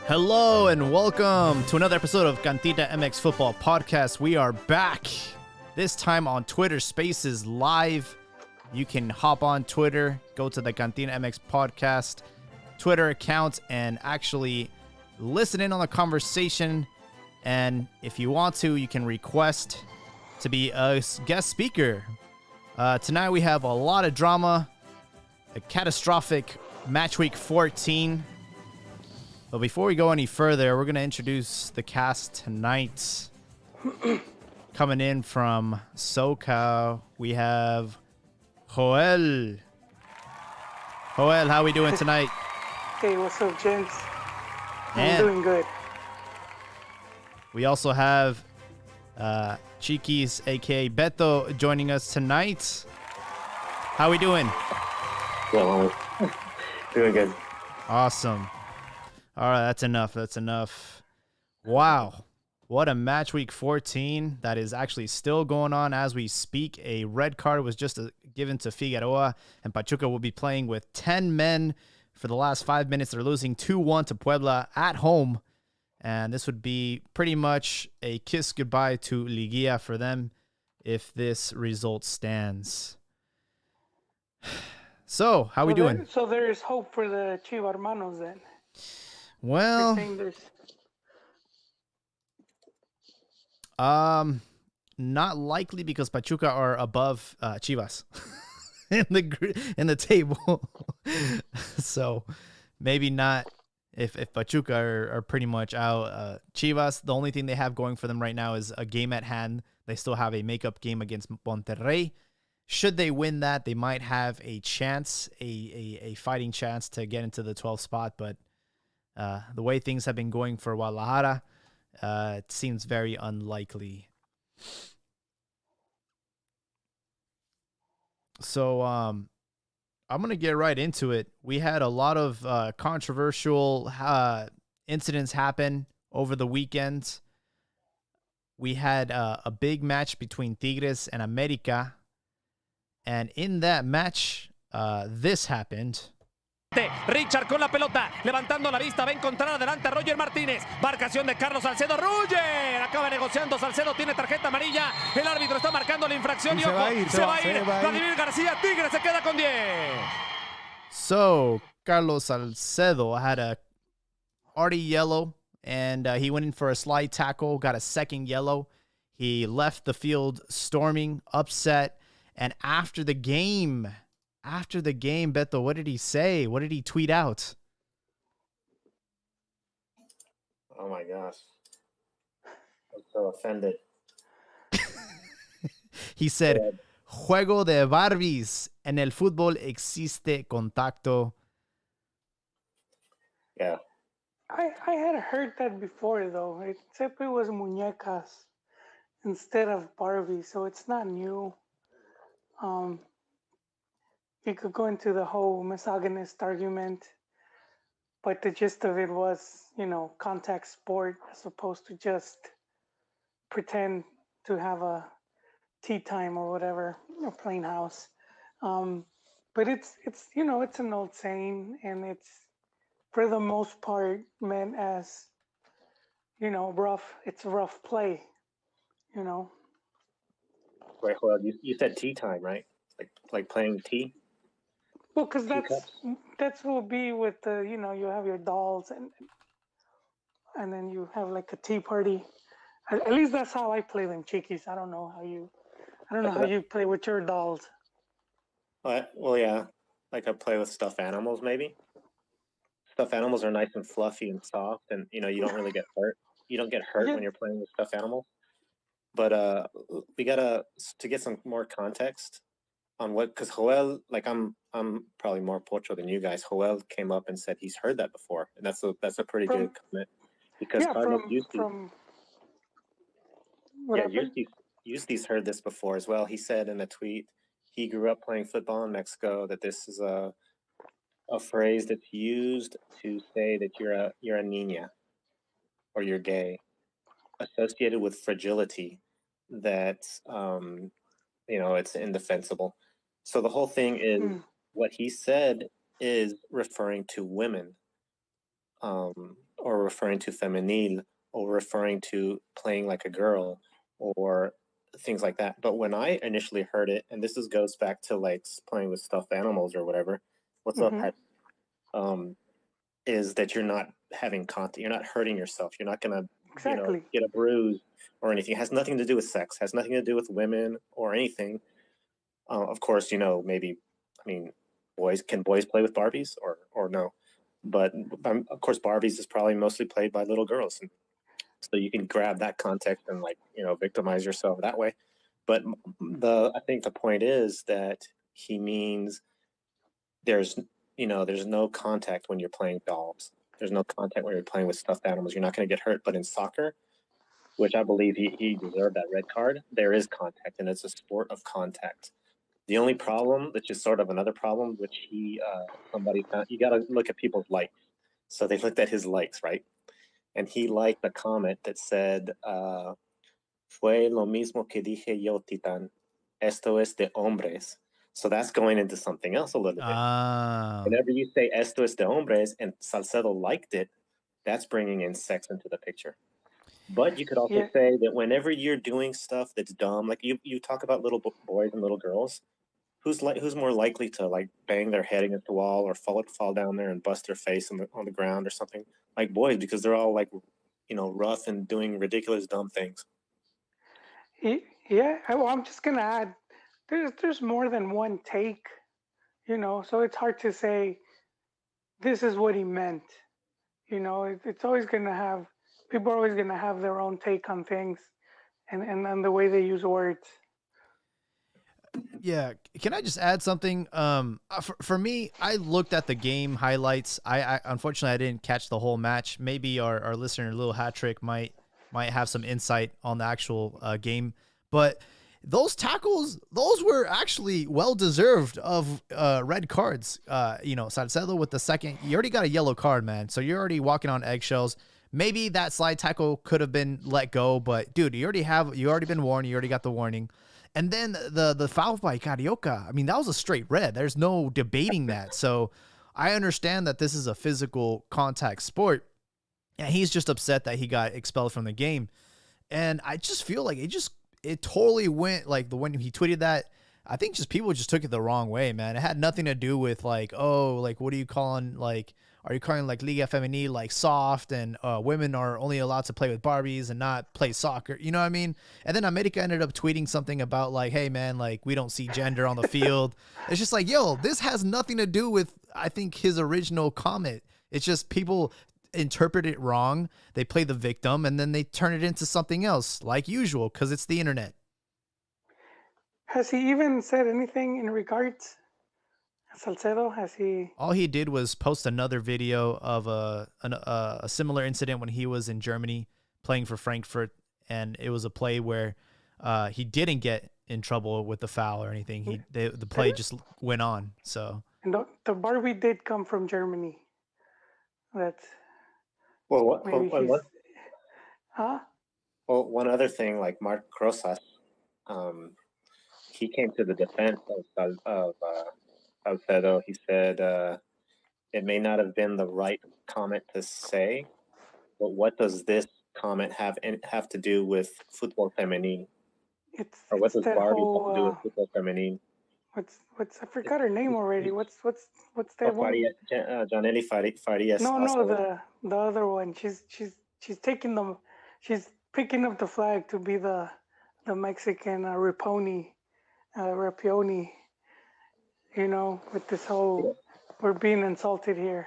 Hello and welcome to another episode of CantinaMX Football Podcast. We are back, this time on Twitter Spaces Live. You can hop on Twitter, go to the CantinaMX Podcast Twitter account, and actually listen in on the conversation. And if you want to, you can request to be a guest speaker. Tonight we have a lot of drama, a catastrophic match week 14. But before we go any further, we're going to introduce the cast tonight. Coming in from SoCal, we have Joel. Joel, how we doing tonight? Hey, what's up, gents? And I'm doing good. we also have Chiquis, a.k.a. Beto, joining us tonight. How we doing? Well, doing good. Awesome. All right, that's enough. Wow. What a match week 14 that is actually still going on as we speak. A red card was just given to Figueroa, and Pachuca will be playing with 10 men for the last 5 minutes. They're losing 2-1 to Puebla at home, and this would be pretty much a kiss goodbye to Liguilla for them if this result stands. So, how we doing? So there is hope for the Chiva hermanos then. Well, not likely because Pachuca are above Chivas in the table. So maybe not if Pachuca are pretty much out. Chivas, the only thing they have going for them right now is a game at hand. They still have a makeup game against Monterrey. Should they win that, they might have a chance, a fighting chance to get into the 12th spot, but the way things have been going for Guadalajara, it seems very unlikely. So I'm going to get right into it. We had a lot of controversial incidents happen over the weekend. We had a big match between Tigres and América. And in that match, this happened. Richard con la pelota, levantando la vista, va a encontrar adelante a Roger Martínez, marcación de Carlos Salcedo. Roger acaba negociando, Salcedo tiene tarjeta amarilla, el árbitro está marcando la infracción y se va a ir. Vladimir García, Tigre se queda con 10. So Carlos Salcedo had a already yellow, and he went in for a slide tackle, got a second yellow. He left the field storming, upset, and after the game, Beto, what did he say? What did he tweet out? Oh my gosh. I'm so offended. He said, Juego de Barbies. En el fútbol existe contacto. Yeah. I had heard that before though. Except it was muñecas instead of Barbie, so it's not new. You could go into the whole misogynist argument, but the gist of it was, contact sport as opposed to just pretend to have a tea time or whatever, or plain house. But it's an old saying, and it's for the most part meant as, rough. It's rough play, Wait, hold on. You said tea time, right? Like playing tea? Well, because that's what will be with the, you have your dolls and then you have like a tea party. At least that's how I play them, Chiquis. I don't know how you play with your dolls. Well, yeah. Like I play with stuffed animals, maybe. Stuffed animals are nice and fluffy and soft, and you don't really get hurt. You don't get hurt when you're playing with stuffed animals. But we gotta to get some more context on because Joel, like I'm probably more pocho than you guys. Joel came up and said he's heard that before, and that's a pretty good comment because Eustace heard this before as well. He said in a tweet he grew up playing football in Mexico, that this is a phrase that's used to say that you're a niña or you're gay, associated with fragility, that it's indefensible. So the whole thing is Mm. what he said is referring to women, or referring to femenil, or referring to playing like a girl, or things like that. But when I initially heard it, and goes back to like playing with stuffed animals or whatever. What's up, Mm-hmm. Pat? Is that you're not having contact, you're not hurting yourself, you're not gonna, Exactly. get a bruise or anything. It has nothing to do with sex, has nothing to do with women or anything. Of course, maybe, I mean, can boys play with Barbies or no? But of course, Barbies is probably mostly played by little girls, and so you can grab that context and like victimize yourself that way. But I think the point is that he means there's there's no contact when you're playing dolls. There's no contact when you're playing with stuffed animals. You're not going to get hurt. But in soccer, which I believe he deserved that red card, there is contact, and it's a sport of contact. The only problem, which is sort of another problem, which somebody found, you got to look at people's likes. So they looked at his likes, right? And he liked a comment that said, "Fue lo mismo que dije yo, Titan. Esto es de hombres." So that's going into something else a little bit. Whenever you say "esto es de hombres" and Salcedo liked it, that's bringing in sex into the picture. But you could also say that whenever you're doing stuff that's dumb, like you talk about little boys and little girls, who's more likely to like bang their head against the wall or fall down there and bust their face on the ground or something? Like boys, because they're all like rough and doing ridiculous dumb things. Yeah. Well, I'm just gonna add, there's more than one take, so it's hard to say this is what he meant. It's always gonna have people are always gonna have their own take on things, and the way they use words. Yeah, can I just add something? For me, I looked at the game highlights. I unfortunately I didn't catch the whole match. Maybe our listener, Little Hat Trick, might have some insight on the actual game. But those tackles, those were actually well deserved of red cards. Salcedo with the second, you already got a yellow card, man. So you're already walking on eggshells. Maybe that slide tackle could have been let go, but dude, you already been warned. You already got the warning. And then the foul by Carioca, I mean, that was a straight red. There's no debating that. So I understand that this is a physical contact sport, and he's just upset that he got expelled from the game. And I just feel like it totally went like when he tweeted that. I think just people just took it the wrong way, man. It had nothing to do with like, oh, like what are you calling like? Are you calling like Liga Femenil like soft and women are only allowed to play with Barbies and not play soccer? You know what I mean? And then America ended up tweeting something about like, hey man, like we don't see gender on the field. It's just like, yo, this has nothing to do with, I think, his original comment. It's just people interpret it wrong. They play the victim and then they turn it into something else like usual because it's the internet. Has he even said anything in regards? Salcedo, has he? All he did was post another video of a similar incident when he was in Germany playing for Frankfurt, and it was a play where he didn't get in trouble with the foul or anything. The play just went on. So and the Barbie did come from Germany. That's well. Huh? Well, one other thing, like Mark Rosas, he came to the defense of Salcedo. He said it may not have been the right comment to say, but what does this comment have to do with football femenine? Or what does Barbie have to do with football femenine? What's I forgot her name already. What's that one? Janelli Farias. No, the other one. She's taking them. She's picking up the flag to be the Mexican Rapioni. With this whole we're being insulted here.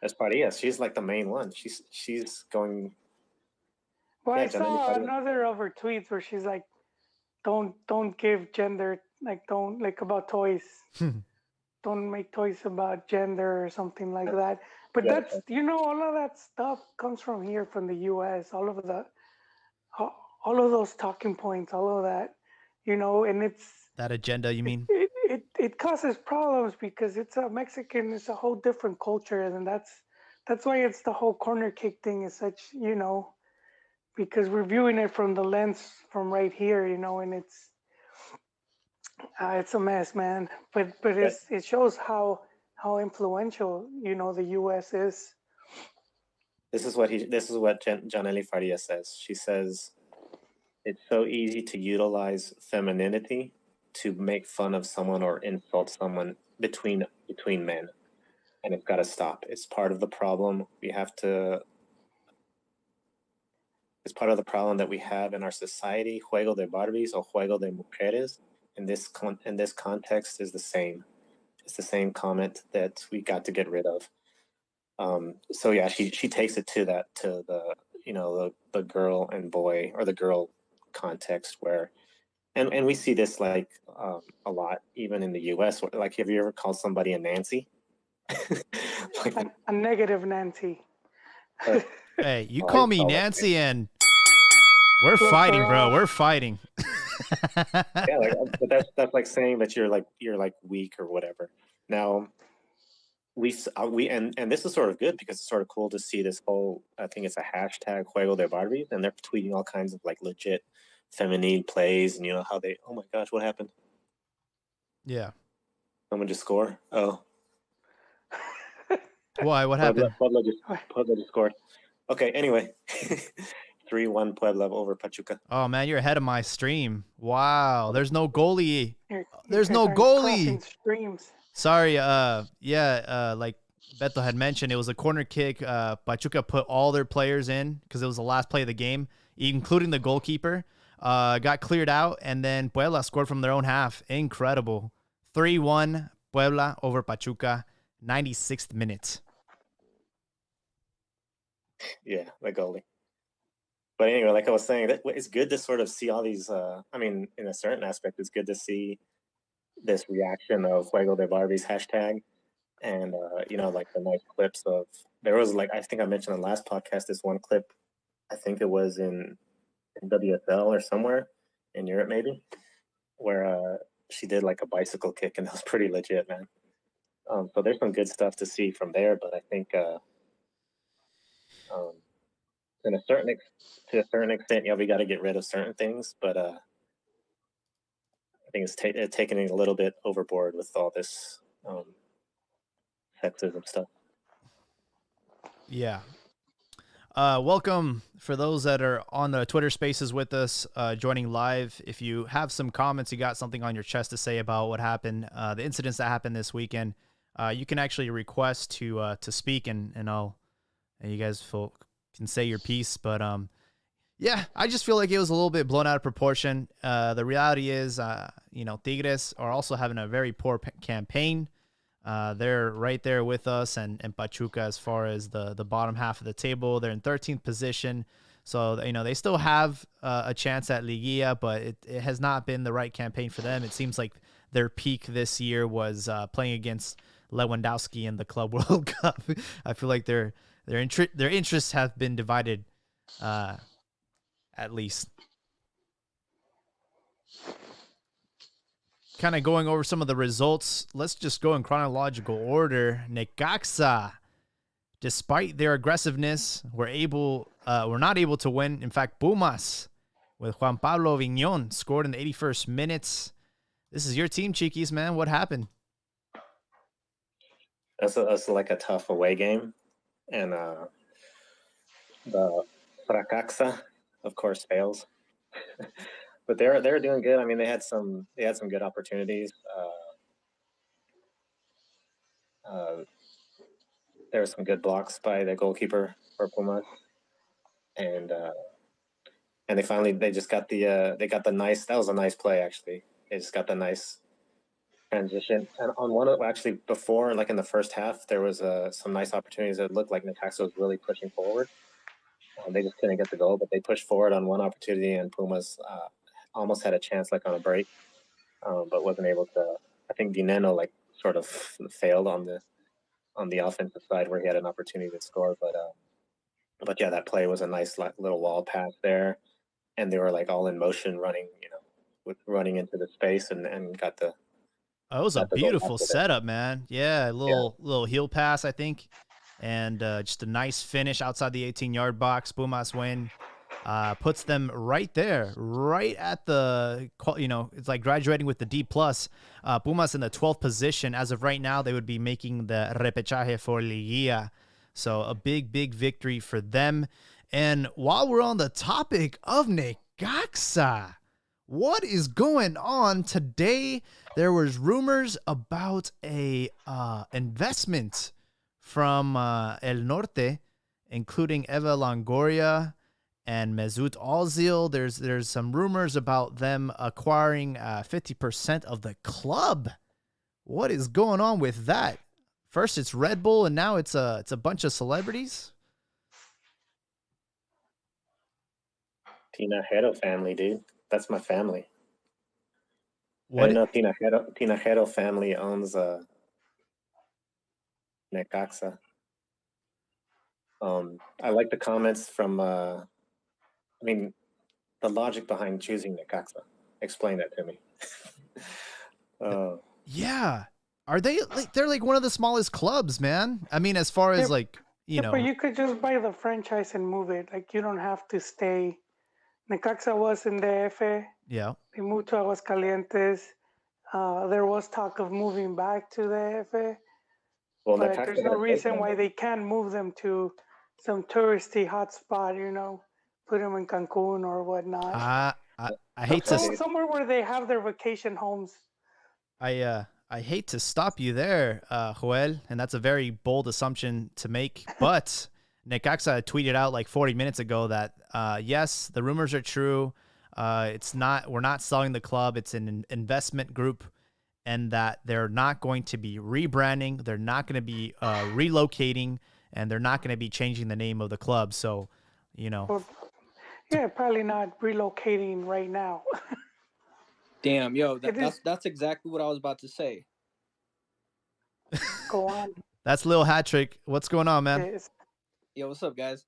That's Farias. She's like the main one. She's going. Well, I saw another of her tweets where she's like, "Don't give gender, like don't like about toys. Don't make toys about gender or something like that." But that's all of that stuff comes from here, from the U.S. All of those talking points, all of that, and it's that agenda. You mean? It causes problems because it's a Mexican. It's a whole different culture, and that's why it's the whole corner kick thing is such, because we're viewing it from the lens from right here, and It's a mess, man. But it shows how influential the U.S. is. This is what Janelli Faria says. She says it's so easy to utilize femininity to make fun of someone or insult someone between men, and it's got to stop. It's part of the problem. It's part of the problem that we have in our society. Juego de Barbies or juego de mujeres in this context is the same. It's the same comment that we got to get rid of. So yeah, she takes it to the girl and boy, or the girl context, where and we see this like a lot even in the US. Like, have you ever called somebody a Nancy? Like, a negative Nancy. Hey, you call me Nancy and we're fighting, bro. We're fighting. Yeah, but that's like saying that you're like weak or whatever. Now we and this is sort of good because it's sort of cool to see this whole, I think it's a hashtag Juego de Barbies, and they're tweeting all kinds of like legit feminine plays, and how they, oh my gosh, what happened? Yeah. Someone just score? Oh. Why? What happened? Puebla just scored. Okay, anyway. 3-1 Puebla over Pachuca. Oh man, you're ahead of my stream. Wow, there's no goalie. There's You no guys are goalie. crossing streams. Sorry, like Beto had mentioned, it was a corner kick. Pachuca put all their players in because it was the last play of the game, including the goalkeeper. Got cleared out, and then Puebla scored from their own half. Incredible. 3-1 Puebla over Pachuca, 96th minute. Yeah, the goalie. But anyway, like I was saying, it's good to sort of see all these. I mean, in a certain aspect, it's good to see this reaction of Juego de Barbies hashtag, and like the nice clips of. There was I think I mentioned in the last podcast, this one clip. I think it was in WSL or somewhere in Europe, maybe, where she did like a bicycle kick, and that was pretty legit, man. So there's some good stuff to see from there, but I think. To a certain extent, yeah, we got to get rid of certain things, but I think it's taking it a little bit overboard with all this sexism stuff. Yeah. Welcome for those that are on the Twitter Spaces with us, joining live. If you have some comments, you got something on your chest to say about what happened, the incidents that happened this weekend, you can actually request to speak, and you guys can say your piece. But yeah, I just feel like it was a little bit blown out of proportion. The reality is, Tigres are also having a very poor campaign. They're right there with us and Pachuca as far as the bottom half of the table. They're in 13th position. So, they still have a chance at Liguilla, but it has not been the right campaign for them. It seems like their peak this year was playing against Lewandowski in the Club World Cup. I feel like their interests have been divided, at least. Kind of going over some of the results. Let's just go in chronological order. Necaxa, despite their aggressiveness, were not able to win. In fact, Pumas with Juan Pablo Vignon scored in the 81st minutes. This is your team, Chiquis, man. What happened? That's like a tough away game, and the Fracaxa, of course, fails. But they're doing good. I mean, they had some good opportunities. There were some good blocks by the goalkeeper for Pumas, and they just got the nice. That was a nice play, actually. They just got the nice transition, and on one of actually before, like in the first half, there was some nice opportunities that looked like Necaxa was really pushing forward. They just couldn't get the goal, but they pushed forward on one opportunity, and Pumas almost had a chance, like on a break, but wasn't able to. I think Dineno sort of failed on the offensive side where he had an opportunity to score, but yeah, that play was a nice little wall pass there, and they were all in motion, running into the space and got the. Oh, it was a beautiful setup, man. Yeah, a little heel pass, I think, and just a nice finish outside the 18-yard box. Pumas win. puts them right there, right at the, it's like graduating with the D+. Pumas in the 12th position. As of right now, they would be making the repechaje for Liguilla. So a big, big victory for them. And while we're on the topic of Necaxa, what is going on today? There was rumors about a investment from El Norte, including Eva Longoria and Mesut Ozil. There's some rumors about them acquiring 50% of the club. What is going on with that? First it's Red Bull, and now it's a bunch of celebrities. Tinajero family, dude. That's my family. What? I know Tinajero family owns Necaxa. I like the comments from the logic behind choosing Necaxa. Explain that to me. Yeah. Are they like, they're like one of the smallest clubs, man? I mean, as far as like, but you could just buy the franchise and move it. Like, you don't have to stay. Necaxa was in the DF. Yeah. They moved to Aguascalientes. There was talk of moving back to the DF. Well, but there's no reason why they can't move them to some touristy hotspot, put them in Cancun or whatnot. I hate to somewhere where they have their vacation homes. I hate to stop you there, Joel, and that's a very bold assumption to make, but Necaxa tweeted out like 40 minutes ago that yes, the rumors are true. We're not selling the club. It's an investment group, and that they're not going to be rebranding. They're not going to be relocating, and they're not going to be changing the name of the club. So, Well, yeah, probably not relocating right now. Damn, yo, that's exactly what I was about to say. Go on. That's Lil Hattrick. What's going on, man? Yo, what's up, guys?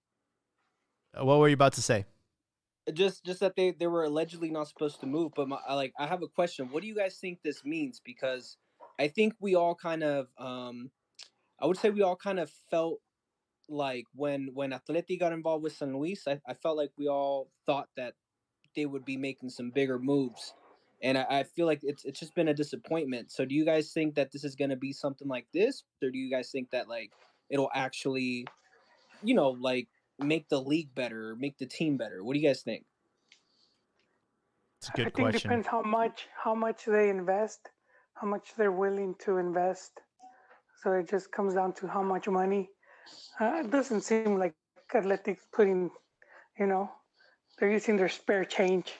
What were you about to say? Just that they were allegedly not supposed to move, but I have a question. What do you guys think this means? Because I think we all kind of I would say we all kind of felt like when Atleti got involved with San Luis, I felt like we all thought that they would be making some bigger moves. And I feel like it's just been a disappointment. So do you guys think that this is going to be something like this? Or do you guys think that like it'll actually, like make the league better, make the team better? What do you guys think? It's a good I question. think it depends how much they invest, how much they're willing to invest. So it just comes down to how much money. It doesn't seem like Atletic's putting, they're using their spare change.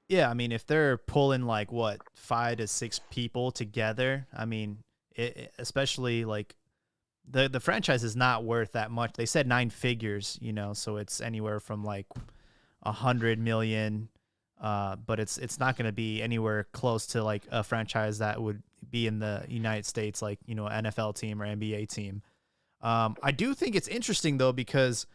Yeah, I mean, if they're pulling like 5 to 6 people together, I mean, especially like the franchise is not worth that much. They said 9 figures, so it's anywhere from like 100 million, but it's not going to be anywhere close to like a franchise that would be in the United States, like an NFL team or NBA team. I do think it's interesting though, because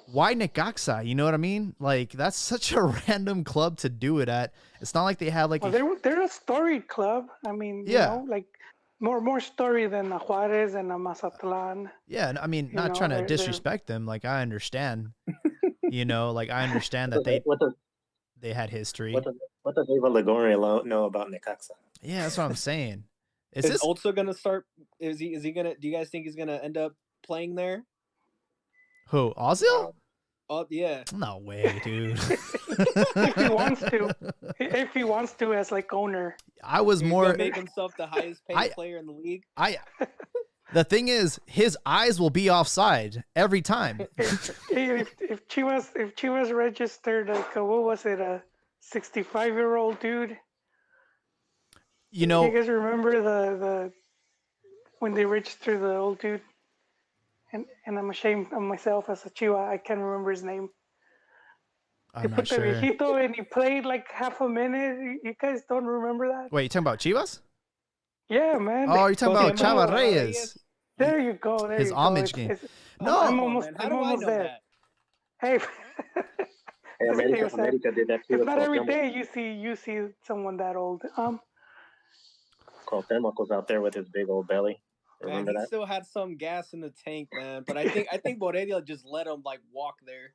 why Necaxa? You know what I mean? Like, that's such a random club to do it at. It's not like they have like they're a storied club. I mean, like more story than a Juarez and a Mazatlan. Yeah, I mean, not trying to disrespect them. Like, I understand. I understand that they had history. What does Eva Longoria know about Necaxa? Yeah, that's what I'm saying. Is this also gonna start? Is he gonna? Do you guys think he's gonna end up playing there? Who? Ozil? Oh yeah. No way, dude. if he wants to, as like owner. I was He's more gonna make himself the highest paid player in the league. The thing is, his eyes will be offside every time. If Chivas registered like what was it, a 65-year-old dude? You guys remember the when they registered the old dude? And I'm ashamed of myself as a Chiva. I can't remember his name. I'm not sure. The viejito and he played like half a minute. You guys don't remember that? Wait, you talking about Chivas? Yeah, man. Oh, you're talking about Chava Reyes. There you go. His homage game. No, I'm almost there. Hey. Hey, America did that too. It's not every day you see someone that old. Cuauhtemoc was out there with his big old belly. Remember man, he that? still had some gas in the tank, man. But I think Morelia just let him like walk there.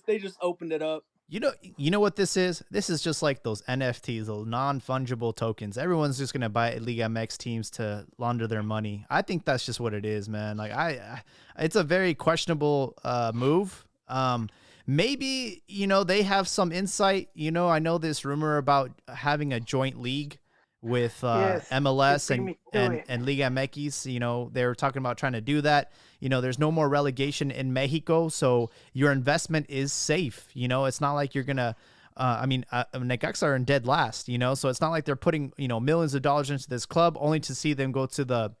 They just opened it up. You know what this is? This is just like those NFTs, those non-fungible tokens. Everyone's just gonna buy Liga MX teams to launder their money. I think that's just what it is, man. Like it's a very questionable move. Maybe they have some insight. I know this rumor about having a joint league with Yes, MLS they beat me to it. and Liga MX. They were talking about trying to do that. There's no more relegation in Mexico, so your investment is safe. It's not like you're gonna. Necaxa are in dead last. So it's not like they're putting millions of dollars into this club only to see them go to the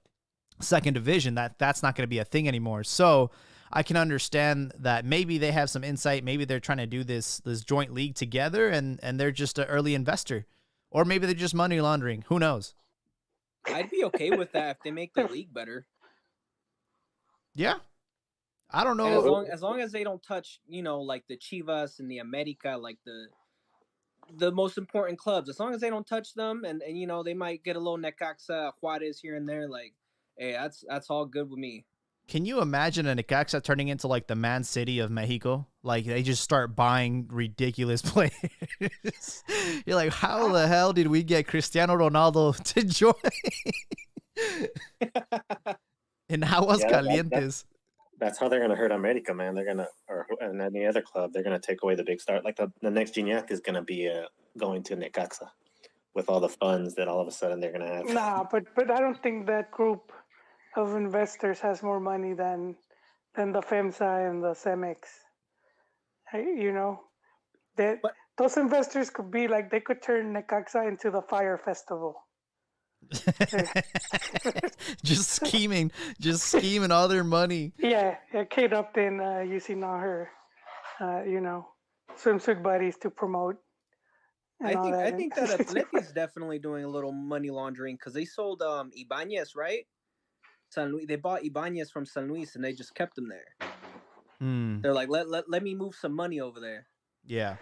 second division. That's not going to be a thing anymore. So I can understand that maybe they have some insight. Maybe they're trying to do this joint league together, and they're just an early investor, or maybe they're just money laundering. Who knows? I'd be okay with that if they make the league better. Yeah, I don't And know. as long as they don't touch, like the Chivas and the America, like the most important clubs. As long as they don't touch them, and they might get a little Necaxa, Juarez here and there. Like, hey, that's all good with me. Can you imagine a Necaxa turning into like the Man City of Mexico? Like they just start buying ridiculous players. You're like, how the hell did we get Cristiano Ronaldo to join? In Aguascalientes. That's how they're gonna hurt America, man. They're gonna, and any other club, they're gonna take away the big star. Like the next Gignac is gonna be going to Necaxa with all the funds that all of a sudden they're gonna have. Nah, but I don't think that group of investors has more money than the FEMSA and the CEMEX. That But- those investors could be like, they could turn Necaxa into the Fire Festival. just scheming all their money. Yeah, Kate Upton, you see now her, swimsuit buddies to promote. I think that Atleti's definitely doing a little money laundering because they sold Ibanez, right? San Luis. They bought Ibanez from San Luis and they just kept him there. They're like, let me move some money over there. Yeah.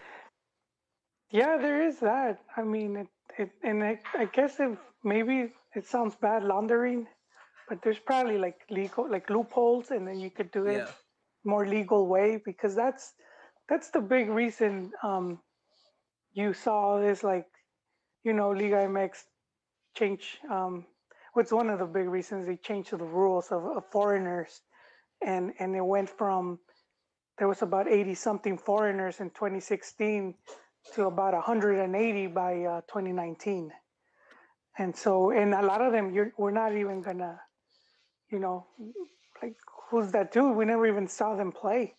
Yeah, there is that. I mean, I guess if maybe it sounds bad laundering, but there's probably like legal, like loopholes, and then you could do it more legal way, because that's the big reason you saw this, like, Liga MX change. What's one of the big reasons they changed the rules of foreigners, and it went from, there was about 80 something foreigners in 2016 to about 180 by 2019. And so, and a lot of them, we're not even gonna, like, who's that dude? We never even saw them play.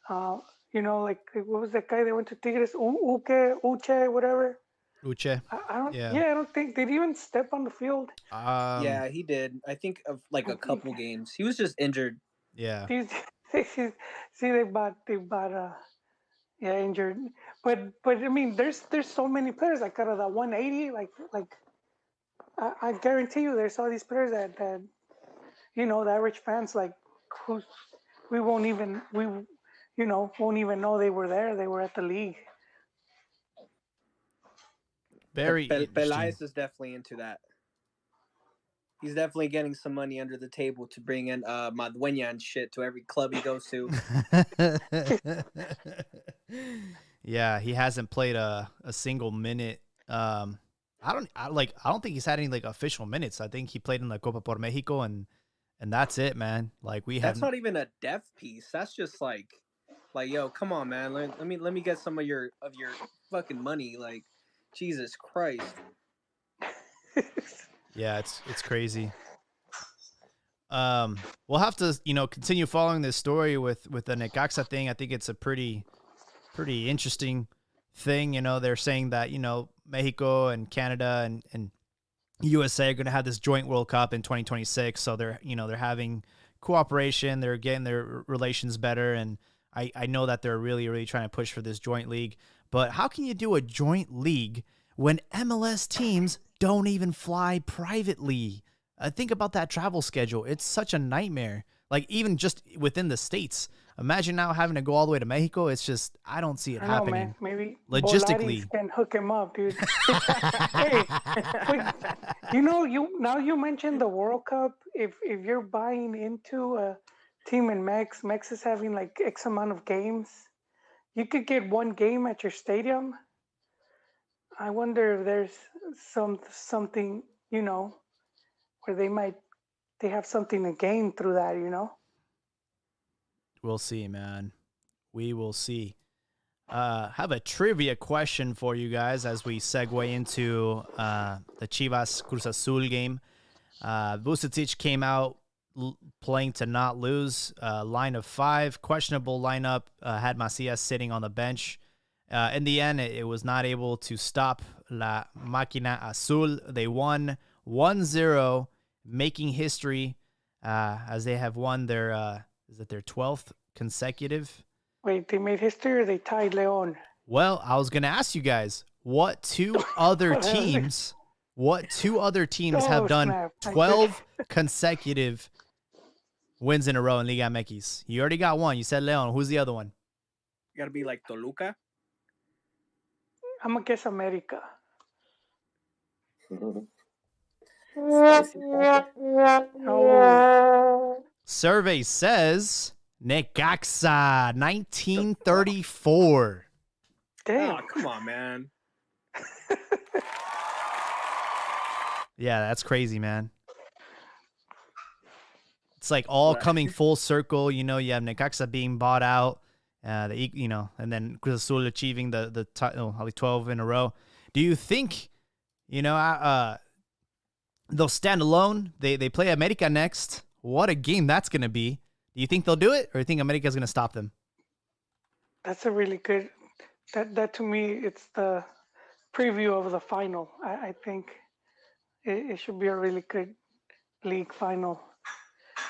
Like, what was that guy that went to Tigres? Uche, whatever. Uche. I don't think, did he even step on the field? Yeah, he did. I think of like a couple games. He was just injured. Yeah. See, they bought injured. But I mean, there's so many players, like out of the 180, like I guarantee you, there's all these players that the average fans, like, we won't even know they were there. They were at the league. Very Pelaez is definitely into that. He's definitely getting some money under the table to bring in Madueña and shit to every club he goes to. Yeah, he hasn't played a single minute. I don't think he's had any like official minutes. I think he played in the Copa por Mexico and that's it, man. Like that's not even a depth piece. That's just like yo, come on, man. Let me get some of your fucking money. Like, Jesus Christ. Yeah, it's crazy. We'll have to continue following this story with the Necaxa thing. I think it's a pretty interesting thing. They're saying that Mexico and Canada and USA are going to have this joint World Cup in 2026. So they're having cooperation. They're getting their relations better, and I know that they're really, really trying to push for this joint league. But how can you do a joint league when MLS teams don't even fly privately? Think about that travel schedule. It's such a nightmare. Like, even just within the States. Imagine now having to go all the way to Mexico. It's just, I don't see it happening. Man. Maybe logistically. Volaris can hook him up, dude. Hey, but, you mentioned the World Cup. If you're buying into a team in Mex is having like X amount of games you could get one game at your stadium. I wonder if there's something, where they have something to gain through that. We'll see, man. We will see. Have a trivia question for you guys as we segue into the Chivas Cruz Azul game. Vucetic came out playing to not lose. Line of 5, questionable lineup. Had Macias sitting on the bench. In the end, it was not able to stop La Máquina Azul. They won 1-0, making history as they have won their, is it their 12th consecutive? Wait, they made history or they tied Leon? Well, I was going to ask you guys, what two other teams have done snap. 12 consecutive wins in a row in Liga MX? You already got one. You said Leon. Who's the other one? Got to be like Toluca. I'm going to guess America. Oh, Survey says Necaxa, 1934. damn. Oh, come on, man. Yeah, that's crazy, man. It's like all coming full circle. You have Necaxa being bought out, and then Cruz Azul achieving the 12 in a row. Do you think, they'll stand alone? They play America next. What a game that's going to be. Do you think they'll do it, or do you think America's going to stop them? That's a really good. That to me, it's the preview of the final. I think it should be a really good league final.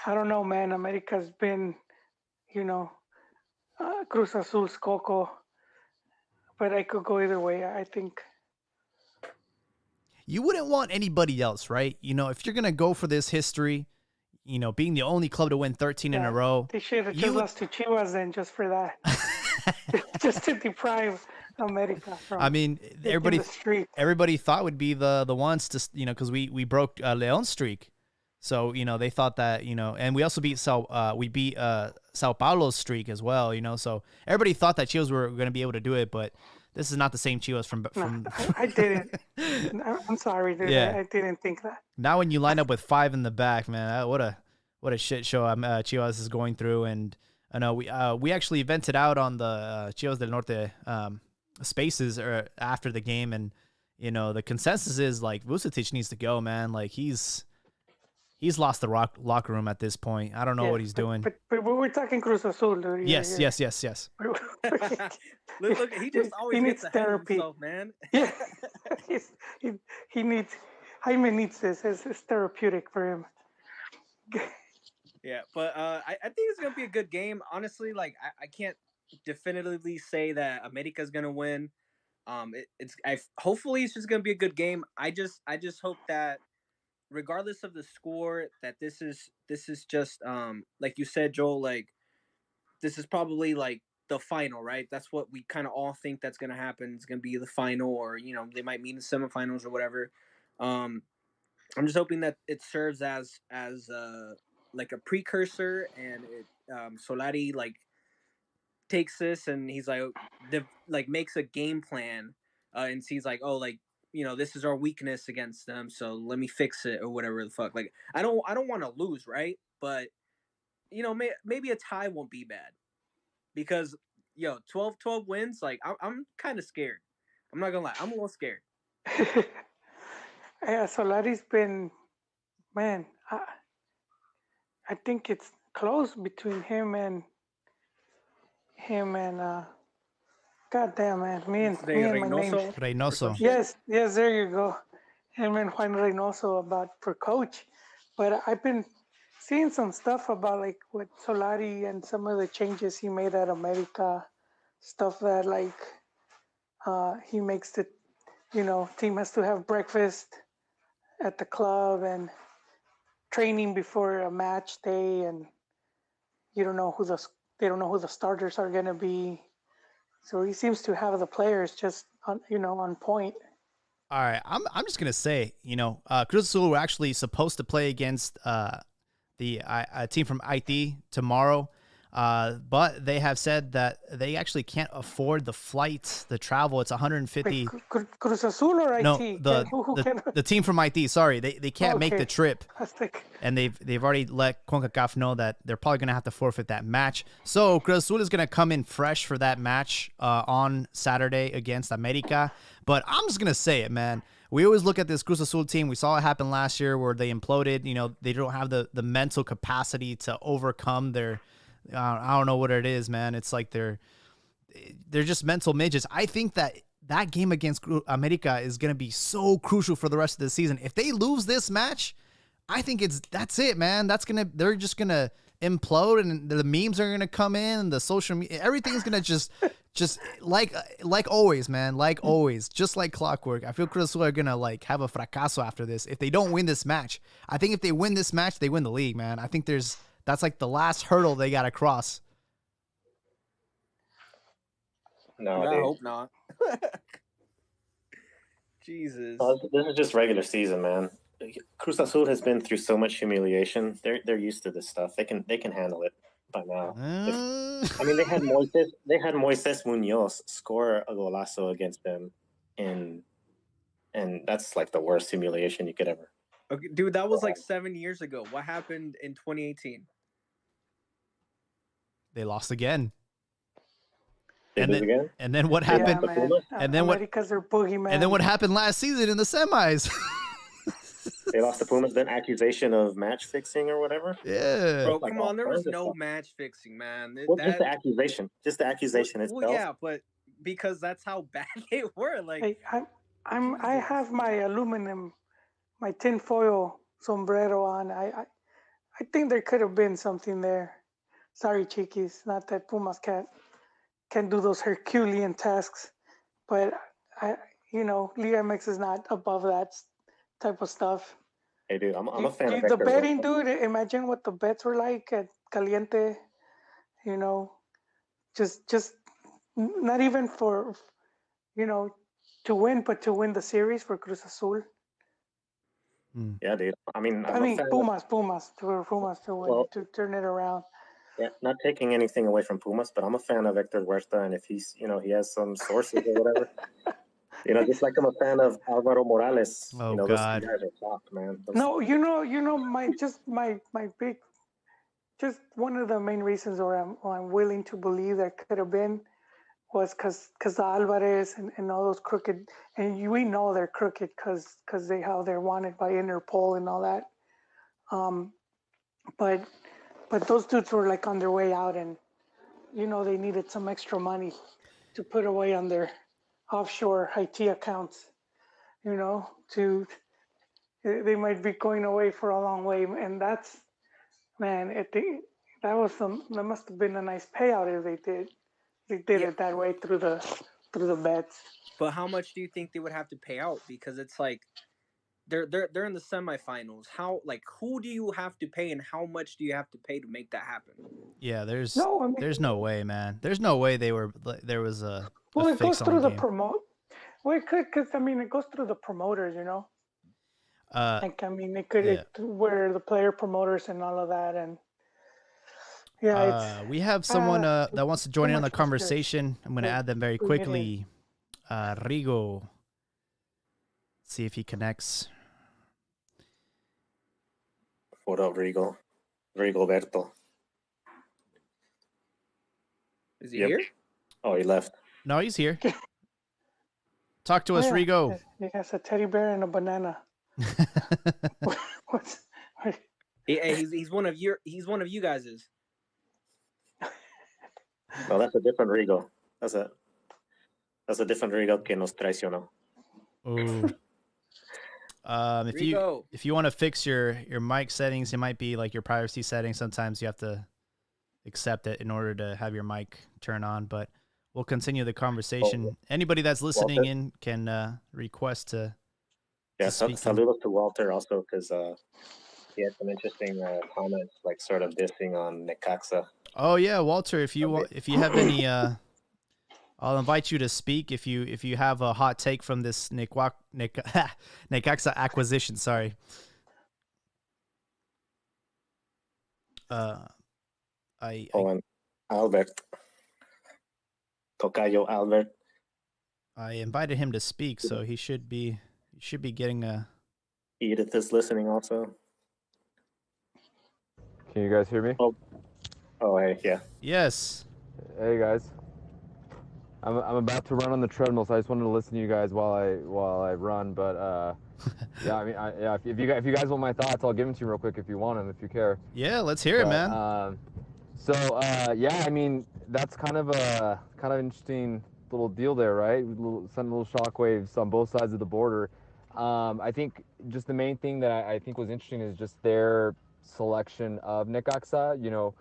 I don't know, man. America's been, Cruz Azul's Coco, but I could go either way. I think. You wouldn't want anybody else, right? If you're going to go for this history, being the only club to win 13 in a row. They should have just lost to Chivas then, just for that. just to deprive America from. I mean, everybody thought would be the ones to, because we broke Leon's streak. So, they thought that, and we also beat Sao Paulo's streak as well, so everybody thought that Chivas were going to be able to do it, but this is not the same Chivas from. No, I didn't. I'm sorry, dude. Yeah. I didn't think that. Now, when you line up with 5 in the back, man, what a shit show Chivas is going through. And I know we actually vented out on the Chivas del Norte spaces after the game, and the consensus is like Vucetic needs to go, man. Like he's lost the locker room at this point. I don't know what he's doing. But we're talking Cruz Azul, dude. Yes. Look, he just always gets ahead of himself, man. Yeah, he needs. Jaime needs this. It's therapeutic for him. Yeah, but I think it's gonna be a good game. Honestly, like I can't definitively say that America's gonna win. Hopefully it's just gonna be a good game. I just hope that regardless of the score, that this is just like you said, Joel, like this is probably like the final, right? That's what we kind of all think that's gonna happen. It's gonna be the final, or they might meet in the semifinals or whatever. I'm just hoping that it serves as like a precursor, and it Solari like takes this and he's like makes a game plan and sees like, oh, like this is our weakness against them, so let me fix it or whatever the fuck. Like I don't want to lose, right? But maybe a tie won't be bad, because 12 wins, like I'm kind of scared. I'm not gonna lie, I'm a little scared. Yeah, Solari's been, man, I think it's close between him and goddamn, man, me and my name. Reynoso. Yes, there you go. Him and Juan Reynoso for coach. But I've been seeing some stuff about like with Solari and some of the changes he made at America, stuff that like he makes the team has to have breakfast at the club and training before a match day, and they don't know who the starters are gonna be. So he seems to have the players just on point. All right, I'm just gonna say, Cruz Azul were actually supposed to play against the team from Haiti tomorrow. But they have said that they actually can't afford the flights, the travel. It's 150. Cruz Azul or IT? No, Who can? the team from IT. Sorry, they can't make the Okay. trip, and they've already let CONCACAF know that they're probably gonna have to forfeit that match. So Cruz Azul is gonna come in fresh for that match on Saturday against America. But I'm just gonna say it, man. We always look at this Cruz Azul team. We saw it happen last year where they imploded. You know, they don't have the mental capacity to overcome their. I don't know what it is, man. It's like they're just mental midgets. I think that game against America is going to be so crucial for the rest of the season. If they lose this match, I think that's it, man. They're just going to implode, and the memes are going to come in, and the social media, everything's going to just like always, man. Like always, just like clockwork. I feel Cruz Azul are going to like have a fracaso after this if they don't win this match. I think if they win this match, they win the league, man. I think that's like the last hurdle they got to cross. No, I hope not. Jesus. This is just regular season, man. Cruz Azul has been through so much humiliation. They're used to this stuff. They can handle it by now. I mean, they had Moises Munoz score a golazo against them, and that's like the worst humiliation you could ever. Okay, dude, that was like 7 years ago. What happened in 2018? They lost again. And then what happened? Yeah, and then what? Because they're boogeyman. And then what happened last season in the semis? They lost to Pumas. Then accusation of match fixing or whatever. Yeah, bro, come on. There was no match fixing, man. Just the accusation. Just the accusation itself. Well, yeah, but because that's how bad they were. Like, hey, I have my aluminum, my tinfoil sombrero on. I think there could have been something there. Sorry, Chiquis. Not that Pumas can do those Herculean tasks, but Liga MX is not above that type of stuff. Hey, dude, I'm a fan of the betting, dude. Imagine what the bets were like at Caliente. Just not even for to win, but to win the series for Cruz Azul. Yeah, dude. I mean, Pumas to win, to turn it around. Yeah, not taking anything away from Pumas, but I'm a fan of Hector Huerta, and if he's, he has some sources or whatever, just like I'm a fan of Alvaro Morales. Oh, those God. guys are soft, man. No, my big, just one of the main reasons why I'm willing to believe that could have been was because Alvarez and all those crooked, and we know they're crooked because how they're wanted by Interpol and all that. But those dudes were like on their way out, and they needed some extra money to put away on their offshore IT accounts. They might be going away for a long way, and that's, man, that must have been a nice payout if they did it that way through the bets. But how much do you think they would have to pay out? Because it's like they're in the semifinals. Who do you have to pay, and how much do you have to pay to make that happen? Yeah, there's no way, man. There's no way there was a it goes through the game. promote. Well, it could, because it goes through the promoters, it could where the player promoters and all of that, and we have someone that wants to join in on the conversation. I'm going to add them very quickly. Rigo. See if he connects. What up, Rigo? Rigoberto. Is he here? Oh, he left. No, he's here. Talk to us, Rigo. He has a teddy bear and a banana. He's one of you guys'. No, that's a different Rigo. That's a different Rigo que nos traicionó. Ooh. If you want to fix your mic settings, it might be like your privacy settings. Sometimes you have to accept it in order to have your mic turn on, but we'll continue the conversation. Anybody that's listening Walter in can request to saludos to Walter also, because he had some interesting comments, like sort of dissing on Necaxa. Oh yeah, Walter, if you have any I'll invite you to speak if you have a hot take from this Necaxa acquisition. Sorry. Albert. Tocayo Albert. I invited him to speak, so he should be getting a. Edith is listening also. Can you guys hear me? Oh, hey, yeah. Yes. Hey guys. I'm about to run on the treadmill, so I just wanted to listen to you guys while I run. But yeah, I mean, if you guys want my thoughts, I'll give them to you real quick if you want them, if you care. Yeah, let's hear it, man. Yeah, I mean, that's kind of interesting little deal there, right? Some little shockwaves on both sides of the border. I think just the main thing that I think was interesting is just their selection of Necaxa. You know,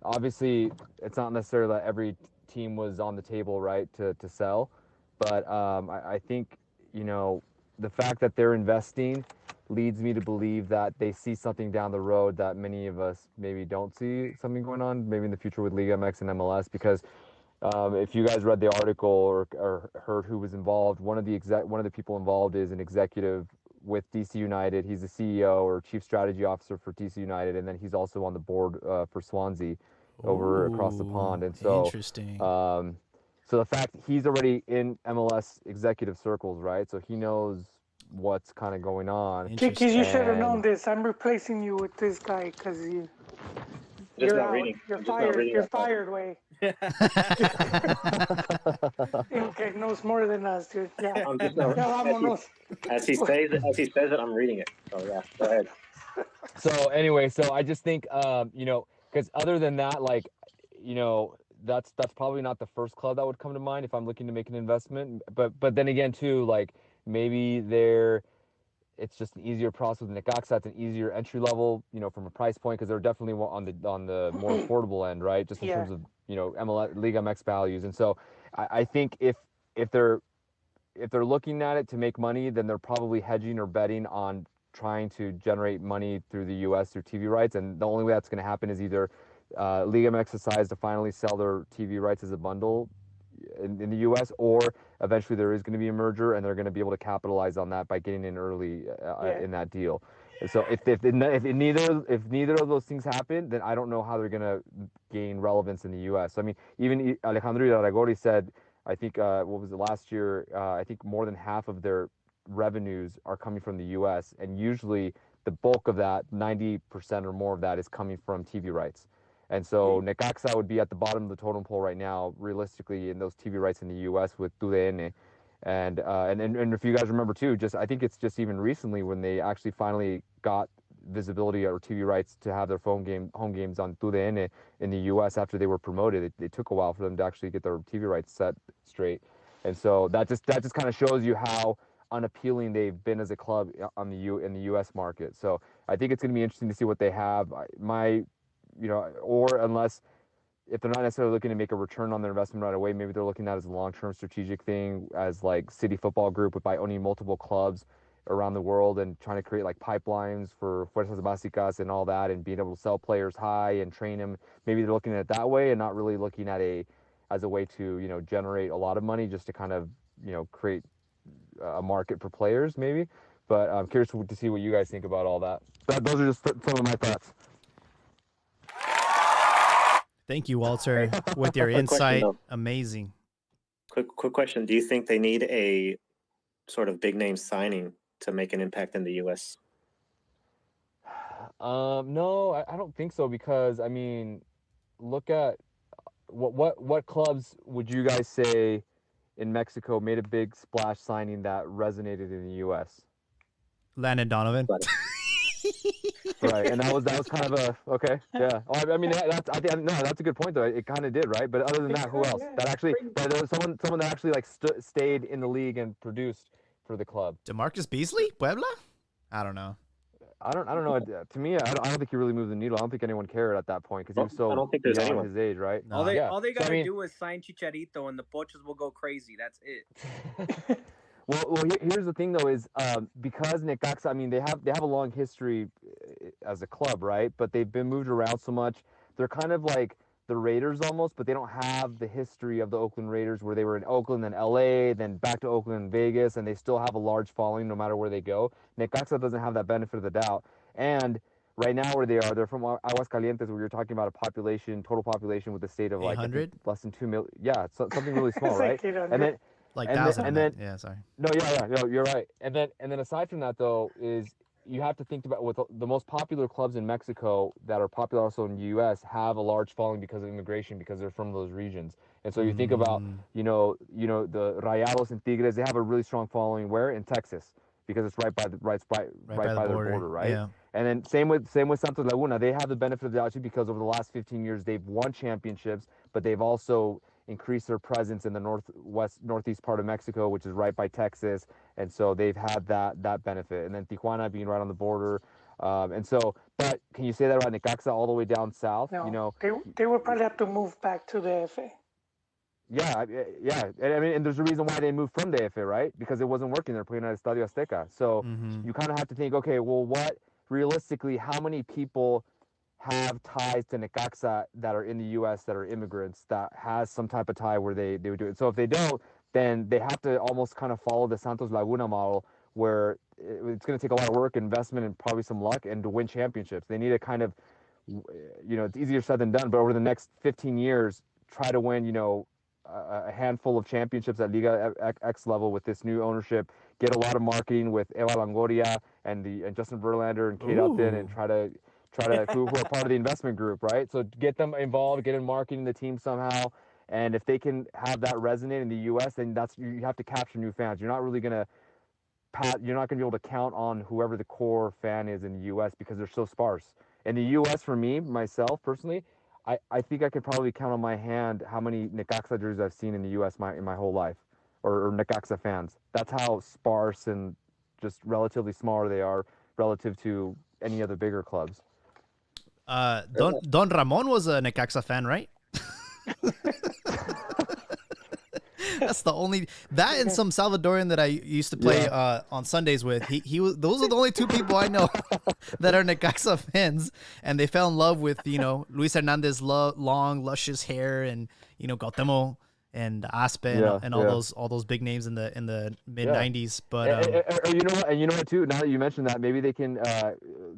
obviously it's not necessarily that every team was on the table, right, to sell, but I think, you know, the fact that they're investing leads me to believe that they see something down the road that many of us maybe don't see something going on, maybe in the future with Liga MX and MLS, because if you guys read the article or heard who was involved, one of the people involved is an executive with DC United. He's the CEO or chief strategy officer for DC United, and then he's also on the board for Swansea over across the pond. And so interesting. So the fact he's already in MLS executive circles, right? So he knows what's kind of going on. Kiki, you should have known this. I'm replacing you with this guy because you're not out. reading. You're fired. You're fired, way. Okay, knows more than us, dude. Yeah. I'm just not, as he says it, I'm reading it. So yeah, go ahead. So anyway, so I just think, you know, because other than that, like, you know, that's probably not the first club that would come to mind if I'm looking to make an investment. But then again, too, like maybe it's just an easier process with Necaxa. It's an easier entry level, you know, from a price point, because they're definitely on the more affordable end, right? Just in terms of, you know, MLS Liga MX values. And so I think if they're looking at it to make money, then they're probably hedging or betting on trying to generate money through the U.S. through TV rights. And the only way that's going to happen is either Liga MX decides to finally sell their TV rights as a bundle in the U.S., or eventually there is going to be a merger, and they're going to be able to capitalize on that by getting in early in that deal. And so if neither of those things happen, then I don't know how they're going to gain relevance in the U.S. I mean, even Alejandro Iraragorri said, I think what was it last year? I think more than half of their revenues are coming from the U.S., and usually the bulk of that, 90% or more of that, is coming from TV rights. And so Necaxa would be at the bottom of the totem pole right now, realistically, in those TV rights in the U.S. with TUDN. And if you guys remember too, I think it's just even recently when they actually finally got visibility or TV rights to have their home games on TUDN in the U.S. after they were promoted. It took a while for them to actually get their TV rights set straight. And so that just kind of shows you how unappealing they've been as a club in the U.S. market. So I think it's going to be interesting to see what they have. You know, or unless if they're not necessarily looking to make a return on their investment right away, maybe they're looking at it as a long-term strategic thing, as like City Football Group by owning multiple clubs around the world and trying to create like pipelines for Fuerzas Básicas and all that, and being able to sell players high and train them. Maybe they're looking at it that way and not really looking at as a way to, you know, generate a lot of money just to kind of, you know, create a market for players maybe. But I'm curious to see what you guys think about all that. Those are just some of my thoughts. Thank you, Walter, with your insight. Amazing. Quick question. Do you think they need a sort of big name signing to make an impact in the U.S.? No, I don't think so, because I mean, look at what clubs would you guys say in Mexico made a big splash signing that resonated in the U.S.? Landon Donovan. Right, and that was kind of a okay, yeah. Oh, I mean, that's a good point though. It kind of did, right? But other than that, who else? That actually, there was someone that actually like stayed in the league and produced for the club. DeMarcus Beasley, Puebla? I don't know. I don't know. To me, I don't think he really moved the needle. I don't think anyone cared at that point because he was so I don't think there's anyone his age, right? No. All they gotta do is sign Chicharito, and the Pochos will go crazy. That's it. Well, here's the thing though, is because Necaxa, I mean, they have a long history as a club, right? But they've been moved around so much. They're kind of like the Raiders almost, but they don't have the history of the Oakland Raiders, where they were in Oakland, then LA, then back to Oakland and Vegas, and they still have a large following no matter where they go. Necaxa doesn't have that benefit of the doubt. And right now where they are, they're from Aguascalientes, where you're talking about total population with a state of like I think 800? less than 2 million. Yeah, it's something really small, It's right? like And then Like and 1,000 then, and then yeah, sorry. no, yeah, you're right. And then aside from that though, is you have to think about with the most popular clubs in Mexico that are popular also in the U.S. have a large following because of immigration, because they're from those regions. And so you think about, the Rayados and Tigres, they have a really strong following where? In Texas, because it's right by their border, right? Yeah. And then same with Santos Laguna, they have the benefit of the doubt too, because over the last 15 years they've won championships, but they've also increased their presence in the northeast part of Mexico, which is right by Texas, and so they've had that benefit. And then Tijuana being right on the border, and so. But can you say that about Necaxa all the way down south? No, they would probably have to move back to the FA. Yeah. And I mean, and there's a reason why they moved from the FA, right? Because it wasn't working. They're playing at Estadio Azteca. So you kind of have to think, okay, well, realistically, how many people have ties to Necaxa that are in the U.S. that are immigrants that has some type of tie where they would do it. So if they don't, then they have to almost kind of follow the Santos Laguna model, where it's going to take a lot of work, investment, and probably some luck, and to win championships. They need to kind of, it's easier said than done, but over the next 15 years, try to win, a handful of championships at Liga MX level with this new ownership, get a lot of marketing with Eva Longoria and Justin Verlander and Kate Upton, and try to who are part of the investment group, right? So get them involved, get in marketing the team somehow, and if they can have that resonate in the U.S., then you have to capture new fans. You're not going to be able to count on whoever the core fan is in the U.S. because they're so sparse. In the U.S., for me, myself personally, I think I could probably count on my hand how many Necaxa jerseys I've seen in the U.S. in my whole life, or Necaxa fans. That's how sparse and just relatively smaller they are relative to any other bigger clubs. Don Ramon was a Necaxa fan, right? That's the only and some Salvadorian that I used to play on Sundays with. He was. Those are the only two people I know that are Necaxa fans, and they fell in love with Luis Hernandez' long, luscious hair, and Gautemo and Aspe and all those big names in the mid '90s. But you know what too. Now that you mentioned that, maybe they can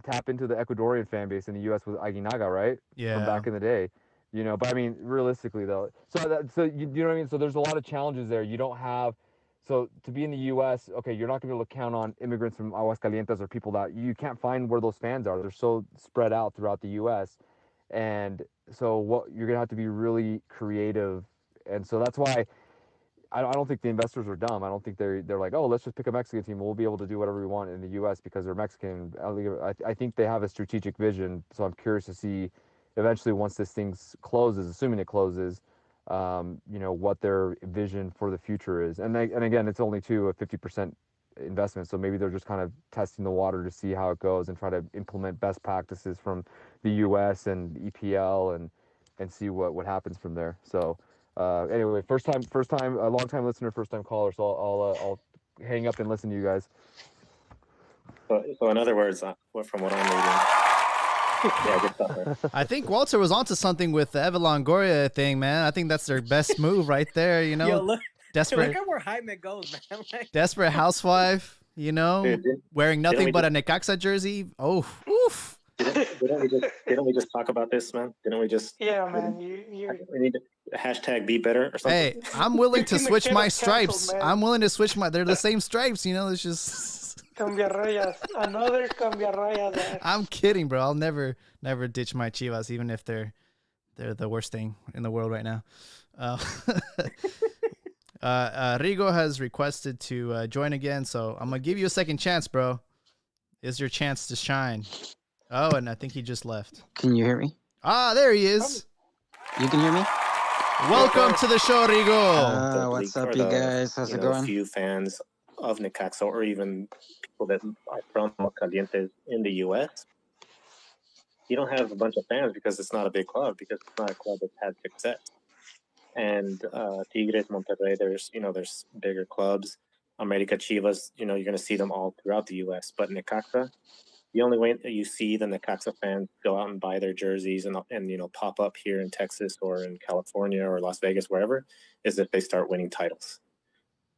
tap into the Ecuadorian fan base in the U.S. with Aguinaga, right? Yeah. From back in the day. But I mean, realistically though, so you know what I mean. So there's a lot of challenges there. You don't have, so to be in the U.S., okay, you're not gonna be able to count on immigrants from Aguascalientes or people that you can't find where those fans are. They're so spread out throughout the U.S. And so you're gonna have to be really creative. And so that's why I don't think the investors are dumb. I don't think they're like, oh, let's just pick a Mexican team. We'll be able to do whatever we want in the U.S. because they're Mexican. I think they have a strategic vision. So I'm curious to see eventually once this thing closes, assuming it closes, what their vision for the future is. And again, it's only a 50% investment. So maybe they're just kind of testing the water to see how it goes and try to implement best practices from the U.S. and EPL and see what happens from there. So anyway, first time, a long time listener, first time caller. So I'll hang up and listen to you guys. So in other words, from what I'm reading, good stuff, man. I think Walter was onto something with the Eva Longoria thing, man. I think that's their best move right there. Yo, look desperate. Look at where Jaime goes, man. Desperate housewife, Dude, wearing nothing but a Necaxa jersey. Oh, oof. Didn't we just talk about this, man? Didn't we just? Yeah, man. We need to hashtag be better or something. Hey, I'm willing to switch my stripes. Canceled, I'm willing to switch they're the same stripes, it's just. Cambia rayas. Another cambia rayas there. I'm kidding, bro. I'll never ditch my Chivas, even if they're the worst thing in the world right now. Rigo has requested to join again, so I'm gonna give you a second chance, bro. Is your chance to shine? Oh, and I think he just left. Can you hear me? Ah, there he is. You can hear me? Welcome to the show, Rigo. What's up, you guys? How's it going? Few fans of Necaxa or even people that are from Aguascalientes in the U.S. You don't have a bunch of fans because it's not a big club, because it's not a club that's had success. And Tigres, Monterrey, there's bigger clubs. America, Chivas, you're going to see them all throughout the U.S. But Necaxa, the only way that you see the Necaxa fans go out and buy their jerseys and pop up here in Texas or in California or Las Vegas, wherever, is if they start winning titles.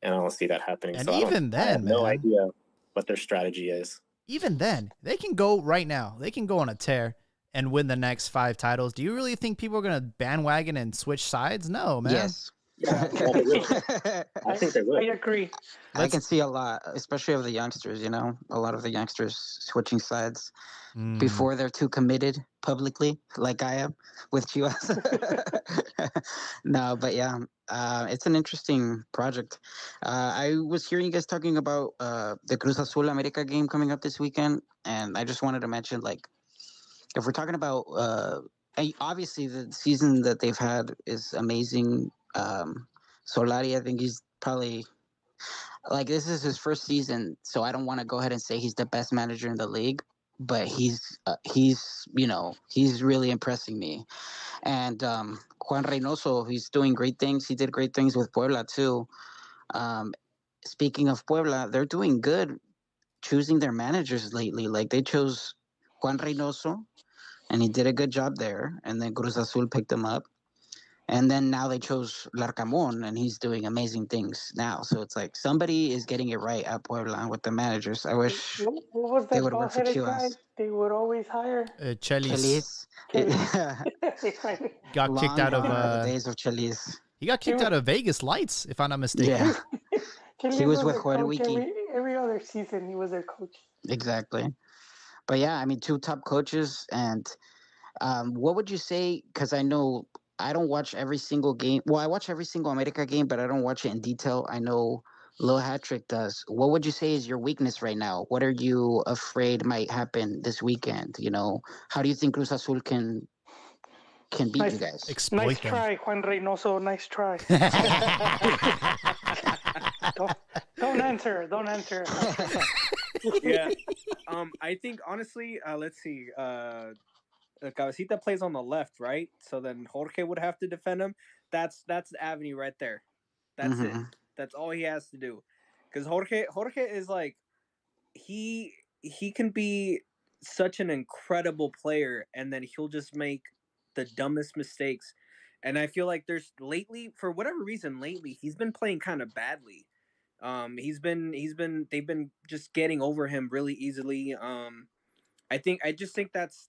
And I don't see that happening. And so even I have then, no man. idea what their strategy is. even then, they can go right now. They can go on a tear and win the next 5 titles. Do you really think people are going to bandwagon and switch sides? No, man. Yes. Yeah. I think they will. I agree. I can see a lot, especially of the youngsters, you know, a lot of the youngsters switching sides before they're too committed publicly, like I am with Chivas. No, but yeah, it's an interesting project. I was hearing you guys talking about the Cruz Azul America game coming up this weekend, and I just wanted to mention, like, if we're talking about, obviously the season that they've had is amazing. Solari, I think he's probably like this is his first season, so I don't want to go ahead and say he's the best manager in the league, but he's you know he's really impressing me. And Juan Reynoso, he's doing great things. He did great things with Puebla too. Um, Speaking of Puebla, they're doing good choosing their managers lately. Like they chose Juan Reynoso, and he did a good job there. And then Cruz Azul picked him up. And then now they chose Larcamon, and he's doing amazing things now. So it's like somebody is getting it right at Puebla with the managers. I wish What was they that would work for bald-headed guy Chivas. they would always hire? Chelis Chelis. got Long kicked out gone are the of days of Chelis. he got kicked out of Vegas Lights, if I'm not mistaken. Yeah, Chili's he was with their Joel coach Wiki. every other season. He was their coach. Exactly. But yeah, I mean, 2 top coaches. And what would you say? Because I know I don't watch every single game. Well, I watch every single America game, but I don't watch it in detail. I know Lil Hattrick does. What would you say is your weakness right now? What are you afraid might happen this weekend? You know, how do you think Cruz Azul can beat you guys? Exploit Nice them. try, Juan Reynoso. Nice try. Don't answer. Don't answer. Yeah. I think honestly, let's see. Cabecita plays on the left, right? So then Jorge would have to defend him. That's the avenue right there. That's it. That's all he has to do. Because Jorge is like he can be such an incredible player, and then he'll just make the dumbest mistakes. And I feel like there's lately, for whatever reason, he's been playing kind of badly. They've been just getting over him really easily. I just think that's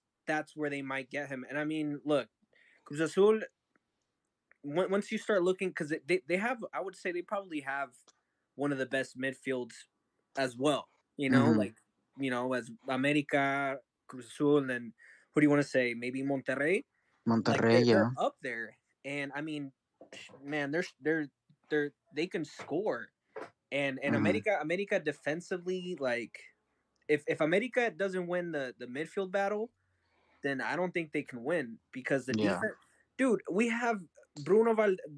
where they might get him. And I mean, look, Cruz Azul. Once you start looking, because they have, I would say they probably have one of the best midfields as well. You know, like as America, Cruz Azul, and who do you want to say? Maybe Monterrey. Like Monterrey, they're yeah. up there, and I mean, man, they can score. And America defensively, like if America doesn't win the midfield battle, then I don't think they can win because the defense. Dude, we have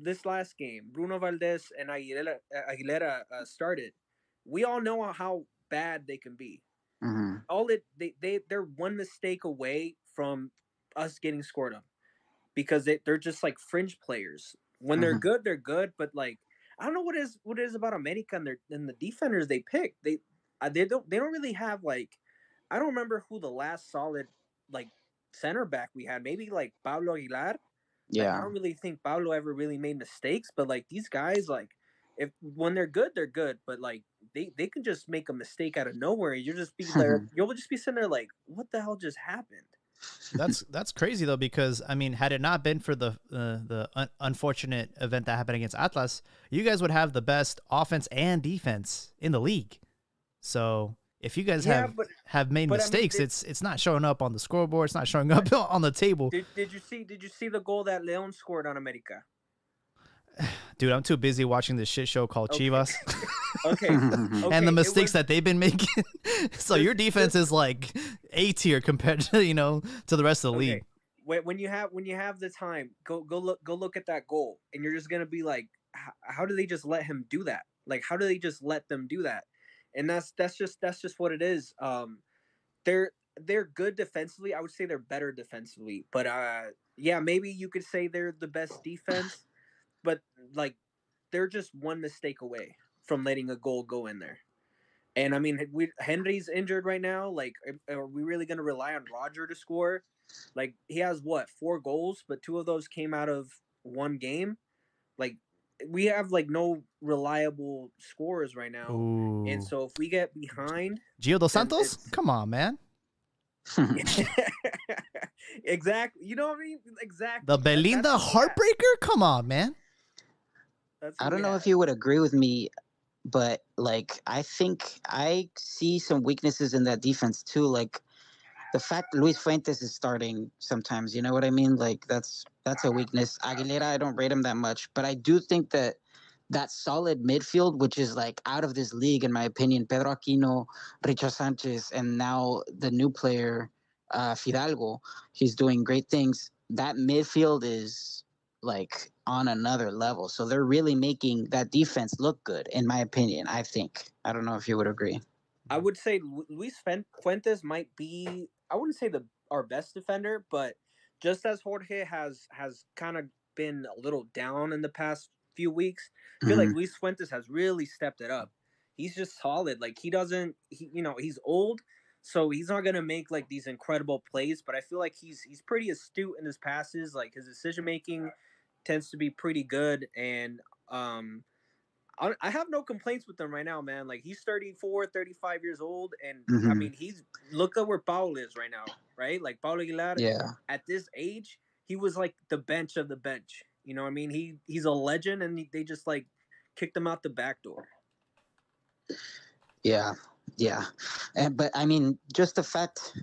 this last game. Bruno Valdez and Aguilera started. We all know how bad they can be. They're one mistake away from us getting scored on because they're just like fringe players. When they're good, they're good. But like I don't know what it is about America and the defenders they pick. They don't really have like I don't remember who the last solid like center back we had. Maybe like Pablo Aguilar. Like, I don't really think Pablo ever really made mistakes, but like these guys, like if when they're good, but like they can just make a mistake out of nowhere. You'll just be there. You'll just be sitting there like, what the hell just happened? That's crazy though, because I mean, had it not been for the unfortunate event that happened against Atlas, you guys would have the best offense and defense in the league. So if you guys have made mistakes, I mean, it's not showing up on the scoreboard. It's not showing up on the table. Did you see the goal that Leon scored on America? Dude, I'm too busy watching this shit show called Chivas. Okay. And the mistakes that they've been making. So your defense is like A tier compared to to the rest of the league. When you have the time, go look at that goal, and you're just gonna be like, how do they just let him do that? Like, how do they just let them do that? And that's just what it is. They're good defensively. I would say they're better defensively, but yeah, maybe you could say they're the best defense, but like they're just one mistake away from letting a goal go in there. And I mean, Henry's injured right now. Like, are we really gonna rely on Roger to score? Like, he has 4 goals, but 2 of those came out of one game. Like, we have like no reliable scorers right now. Ooh. And so if we get behind, Gio Dos then Santos? it's Come on, man. exactly. You know what I mean? Exactly. The Belinda That's who we have. heartbreaker? Come on, man. That's who I don't we know have. if you would agree with me, but like I think I see some weaknesses in that defense too. Like the fact Luis Fuentes is starting sometimes, you know what I mean? Like that's a weakness. Aguilera, I don't rate him that much, but I do think that solid midfield, which is like out of this league in my opinion, Pedro Aquino, Richard Sanchez, and now the new player Fidalgo, he's doing great things. That midfield is like on another level. So they're really making that defense look good, in my opinion. I think. I don't know if you would agree. I would say Luis Fuentes might be, I wouldn't say our best defender, but just as Jorge has kind of been a little down in the past few weeks, I feel like Luis Fuentes has really stepped it up. He's just solid. Like he's old, so he's not gonna make like these incredible plays, but I feel like he's pretty astute in his passes. Like his decision making tends to be pretty good, and I have no complaints with him right now, man. Like he's 34, 35 years old, and I mean he's look at where Paul is right now, right? Like Paulo Aguilar, Yeah. at this age, he was like the bench of the bench. You know what I mean? He's a legend, and they just like kicked him out the back door. Yeah, yeah, but I mean, just the fact,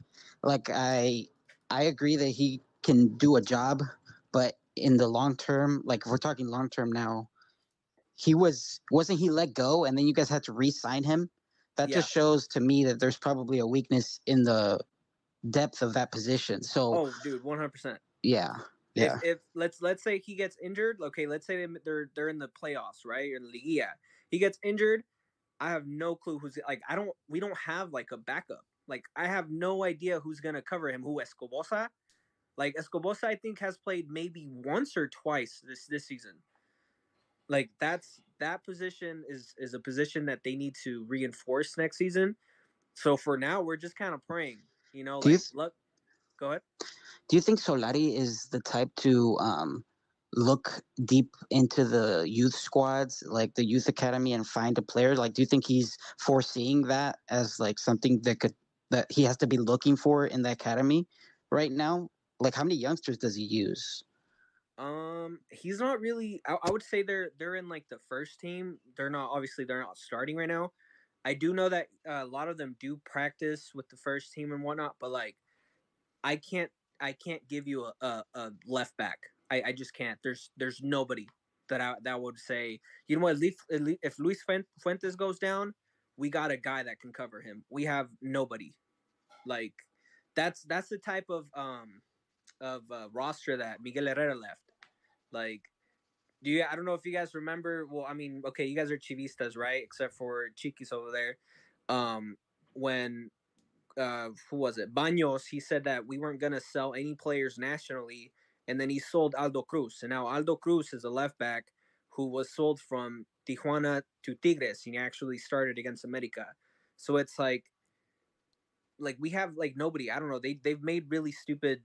like I agree that he can do a job, but in the long term, like if we're talking long term now, wasn't he let go, and then you guys had to re-sign him? That just shows to me that there's probably a weakness in the depth of that position. So, oh, dude, 100%. Yeah. If let's say he gets injured, okay, let's say they're in the playoffs, right, or the Liga, he gets injured. I have no clue who's like. We don't have like a backup. Like I have no idea who's gonna cover him. Who Escobosa? Like Escobosa, I think has played maybe once or twice this season. Like that position is a position that they need to reinforce next season. So for now, we're just kind of praying. You know, like look. Go ahead. Do you think Solari is the type to look deep into the youth squads, like the youth academy, and find a player? Like, do you think he's foreseeing that as like something that he has to be looking for in the academy right now? Like, how many youngsters does he use? He's not really. I would say they're in like the first team. They're not starting right now. I do know that a lot of them do practice with the first team and whatnot, but like I can't give you a left back. I just can't. There's nobody that would say, you know what, if Luis Fuentes goes down, we got a guy that can cover him. We have nobody. Like that's the type of roster that Miguel Herrera left. Like I don't know if you guys remember, well, I mean, okay, you guys are Chivistas, right? Except for Chiquis over there. When who was it? Baños, he said that we weren't gonna sell any players nationally, and then he sold Aldo Cruz. And now Aldo Cruz is a left back who was sold from Tijuana to Tigres, and he actually started against America. So it's like we have like nobody. I don't know. They've made really stupid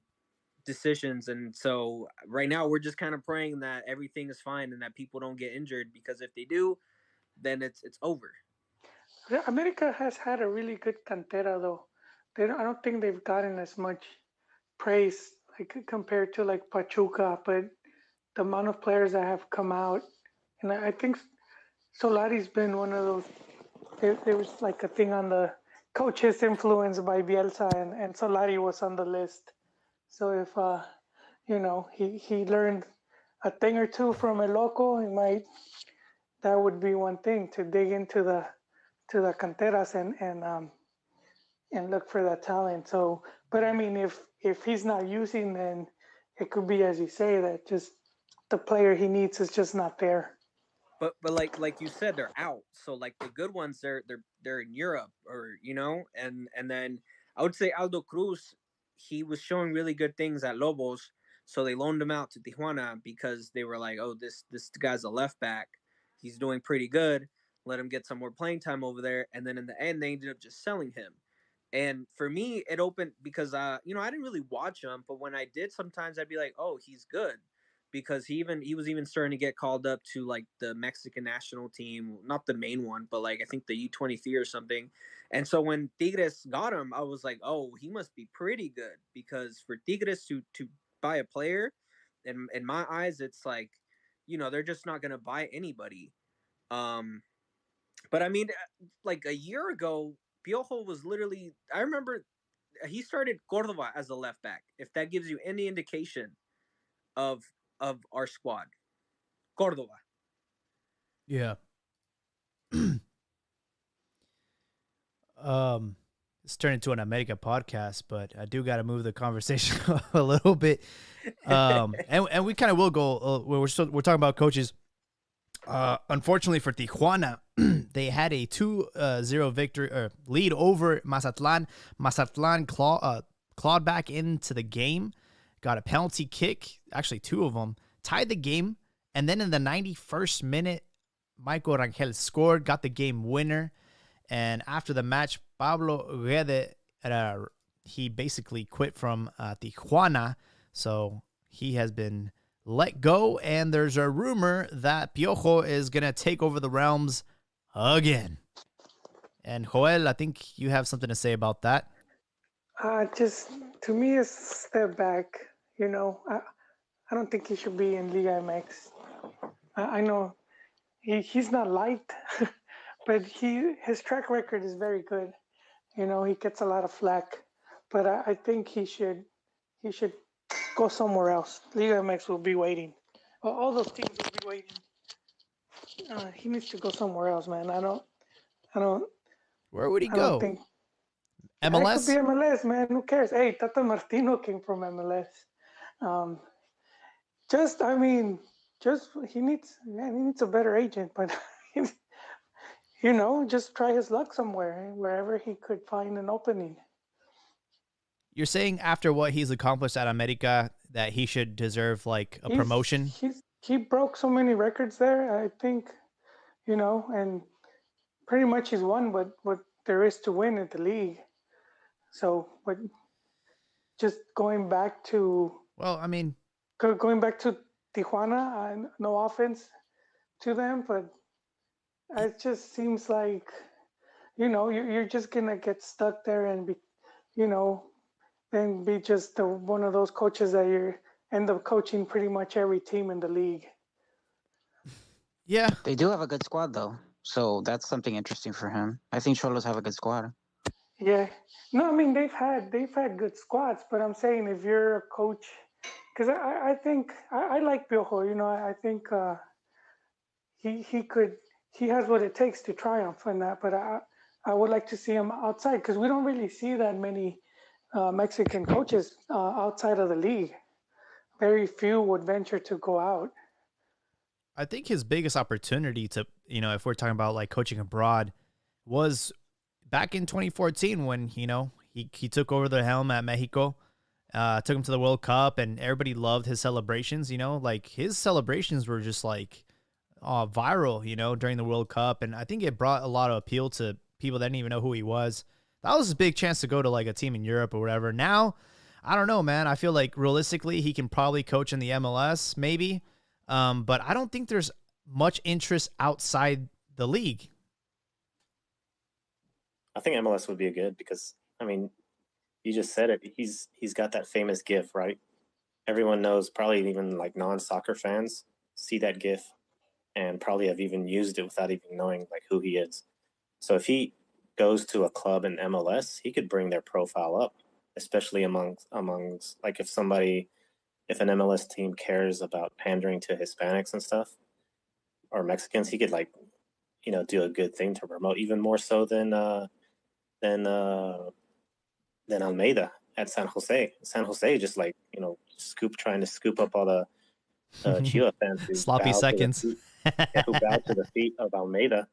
decisions, and so right now we're just kind of praying that everything is fine and that people don't get injured, because if they do, then it's over. America has had a really good cantera though. I don't think they've gotten as much praise like compared to like Pachuca, but the amount of players that have come out, and I think Solari's been one of those. There was like a thing on the coaches influenced by Bielsa, and Solari was on the list. So if he learned a thing or two from El Loco, that would be one thing to dig into the canteras and look for that talent. So, but I mean, if he's not using, then it could be, as you say, that just the player he needs is just not there. But like you said, they're out. So like the good ones, they're in Europe, or and then I would say Aldo Cruz, he was showing really good things at Lobos, so they loaned him out to Tijuana because they were like, oh, this guy's a left back, he's doing pretty good. Let him get some more playing time over there, and then in the end, they ended up just selling him. And for me, it opened because I didn't really watch him, but when I did, sometimes I'd be like, oh, he's good. because he was even starting to get called up to like the Mexican national team, not the main one, but like I think the U23 or something. And so when Tigres got him, I was like, oh, he must be pretty good, because for Tigres to buy a player, in my eyes, it's like, they're just not gonna buy anybody. But I mean, like a year ago, Piojo was literally. I remember he started Cordova as a left back. If that gives you any indication of our squad, Cordova. Yeah. It's turned into an America podcast, but I do got to move the conversation a little bit. And we kind of will go. We're talking about coaches. Unfortunately for Tijuana, they had a 2-0 victory lead over Mazatlan. Mazatlan clawed back into the game, got a penalty kick, actually 2 of them, tied the game, and then in the 91st minute, Michael Rangel scored, got the game winner. And after the match, Pablo Guede, he basically quit from Tijuana, so he has been let go, and there's a rumor that Piojo is going to take over the realms again. And Joel, I think you have something to say about that. Just to me, it's a step back. I don't think he should be in Liga MX. I know he's not liked, but his track record is very good. He gets a lot of flack, but I think he should go somewhere else. Liga MX will be waiting. All those teams will be waiting. He needs to go somewhere else, man. I don't. Where would he I go? don't think MLS? It could be MLS, man. Who cares? Hey, Tata Martino came from MLS. He needs a better agent, but just try his luck somewhere, wherever he could find an opening. You're saying after what he's accomplished at America that he should deserve like a promotion? He broke so many records there, I think, and pretty much he's won what there is to win at the league. So, but just going back to Tijuana, no offense to them, but it just seems like, you're just gonna get stuck there and be, and be just one of those coaches that you end up coaching pretty much every team in the league. Yeah. They do have a good squad, though. So that's something interesting for him. I think Cholos have a good squad. Yeah. No, I mean, they've had good squads, but I'm saying if you're a coach, because I think I like Piojo. I think he has what it takes to triumph in that. But I would like to see him outside, because we don't really see that many Mexican coaches outside of the league. Very few would venture to go out. I think his biggest opportunity to, if we're talking about like coaching abroad, was back in 2014 when, he took over the helm at Mexico, took him to the World Cup, and everybody loved his celebrations. Like his celebrations were just like viral, during the World Cup. And I think it brought a lot of appeal to people that didn't even know who he was. That was his big chance to go to like a team in Europe or whatever. Now, I don't know, man. I feel like realistically, he can probably coach in the MLS, maybe. But I don't think there's much interest outside the league. I think MLS would be good because, I mean, you just said it. He's got that famous GIF, right? Everyone knows, probably even like non-soccer fans see that GIF and probably have even used it without even knowing like who he is. So if he goes to a club in MLS, he could bring their profile up, especially amongst like if an MLS team cares about pandering to Hispanics and stuff or Mexicans, he could like, do a good thing to promote even more so than Almeida at San Jose. San Jose just like, trying to scoop up all the Chivas fans who sloppy seconds. Who bowed to the feet of Almeida.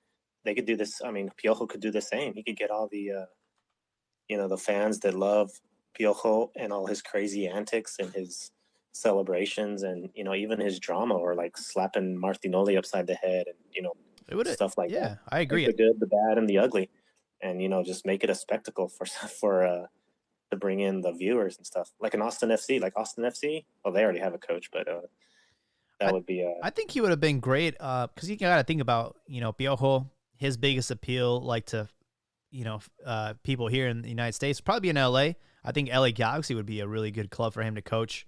They could do this. I mean, Piojo could do the same. He could get all the, the fans that love Piojo and all his crazy antics and his celebrations and, even his drama or like slapping Martinoli upside the head and, stuff like that. Yeah, I agree. The good, the bad, and the ugly. And, just make it a spectacle for to bring in the viewers and stuff. Like an Austin FC. Well, they already have a coach, but That would be I think he would have been great because you got to think about, Piojo, his biggest appeal, like to, people here in the United States, probably be in LA. I think LA Galaxy would be a really good club for him to coach,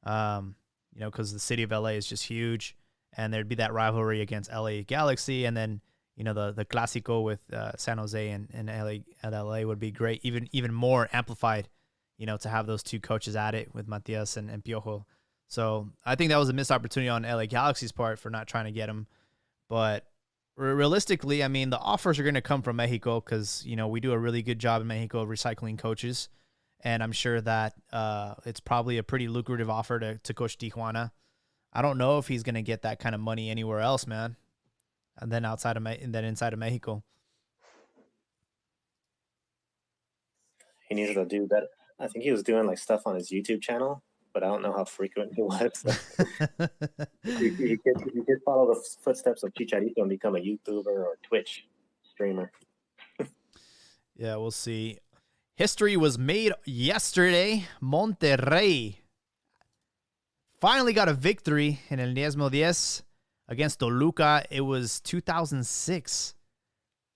because the city of LA is just huge. And there'd be that rivalry against LA Galaxy. And then, the Clásico with San Jose and LA would be great, even more amplified, to have those two coaches at it with Matias and Piojo. So I think that was a missed opportunity on LA Galaxy's part for not trying to get him. But realistically, I mean, the offers are going to come from Mexico because, we do a really good job in Mexico of recycling coaches. And I'm sure that it's probably a pretty lucrative offer to coach Tijuana. I don't know if he's going to get that kind of money anywhere else, man. And then inside of Mexico. he needed to do better. I think he was doing like stuff on his YouTube channel, but I don't know how frequent he was. He could follow the footsteps of Chicharito and become a YouTuber or Twitch streamer. Yeah, we'll see. History was made yesterday. Monterrey finally got a victory in El Diezmo Diez against Toluca. It was 2006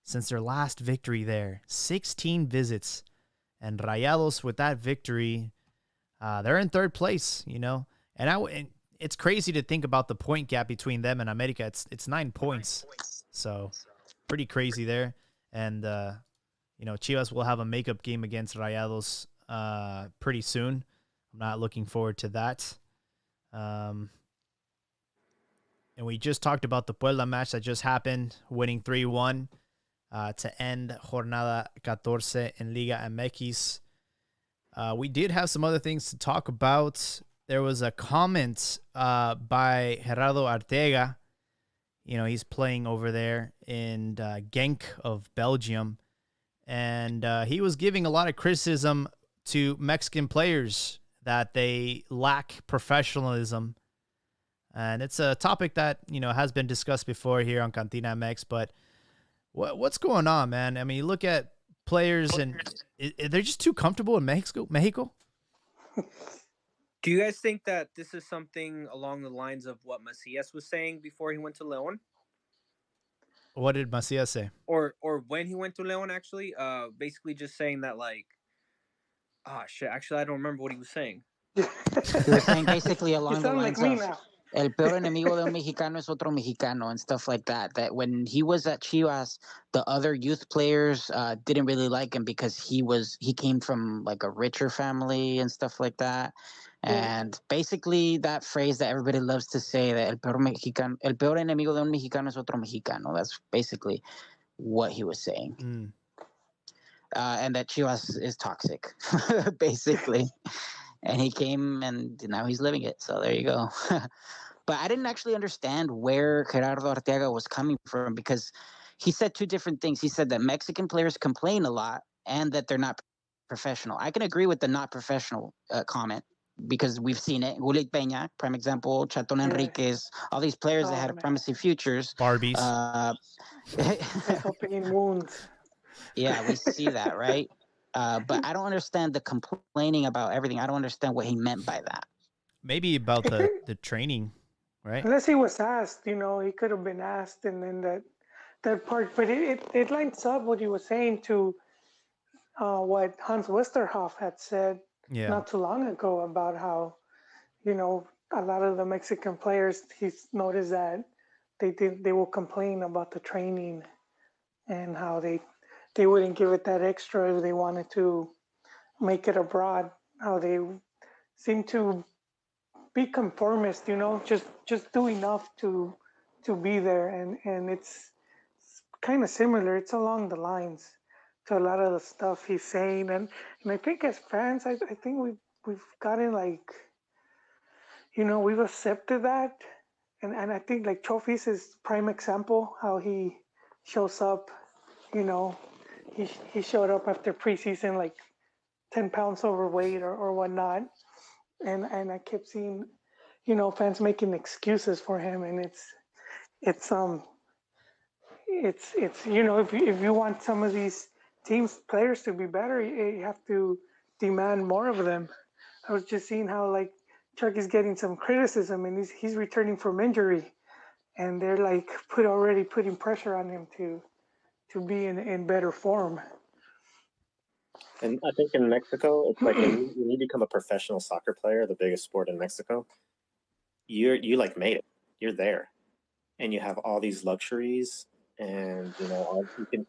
since their last victory there. 16 visits. And Rayados, with that victory, they're in third place, And it's crazy to think about the point gap between them and America. It's 9 points. So pretty crazy there. And, Chivas will have a makeup game against Rayados pretty soon. I'm not looking forward to that. And we just talked about the Puebla match that just happened, winning 3-1 to end Jornada 14 in Liga MX. We did have some other things to talk about. There was a comment by Gerardo Arteaga. He's playing over there in Genk of Belgium. And he was giving a lot of criticism to Mexican players that they lack professionalism. And it's a topic that, has been discussed before here on CantinaMX. But what's going on, man? I mean, you look at players and they're just too comfortable in Mexico. Do you guys think that this is something along the lines of what Macias was saying before he went to León? What did Macias say? Or when he went to León, actually? Basically just saying that, like, actually, I don't remember what he was saying. He was saying basically along the lines of el peor enemigo de un mexicano es otro mexicano and stuff like that. That when he was at Chivas, the other youth players didn't really like him because he came from like a richer family and stuff like that. And basically that phrase that everybody loves to say, that el peor enemigo de un mexicano es otro mexicano. That's basically what he was saying. And that Chivas is toxic, basically. And he came and now he's living it. So there you go. But I didn't actually understand where Gerardo Arteaga was coming from because he said two different things. He said that Mexican players complain a lot and that they're not professional. I can agree with the not professional comment because we've seen it. Gulit Peña, prime example, Chaton Enriquez, all these players that had promising futures. Barbies. Opening wounds. Yeah, we see that, right? But I don't understand the complaining about everything. I don't understand what he meant by that. Maybe about the training, right? Unless he was asked, he could have been asked, and then that part. But it lines up what he was saying to what Hans Westerhoff had said not too long ago about how, a lot of the Mexican players, he's noticed that they will complain about the training and how they wouldn't give it that extra if they wanted to make it abroad, how they seem to be conformist, just do enough to be there. And it's kind of similar. It's along the lines to a lot of the stuff he's saying. And I think as fans, I think we've gotten we've accepted that. And I think like Trophies is prime example, how he shows up, he showed up after preseason 10 pounds overweight or whatnot, and I kept seeing fans making excuses for him, and it's if you want some of these teams players to be better, you have to demand more of them. I was just seeing how Chucky's getting some criticism, and he's returning from injury, and they're like already putting pressure on him to be in better form. And I think in Mexico, it's like when you become a professional soccer player, the biggest sport in Mexico, you like made it. You're there, and you have all these luxuries, and you know you can,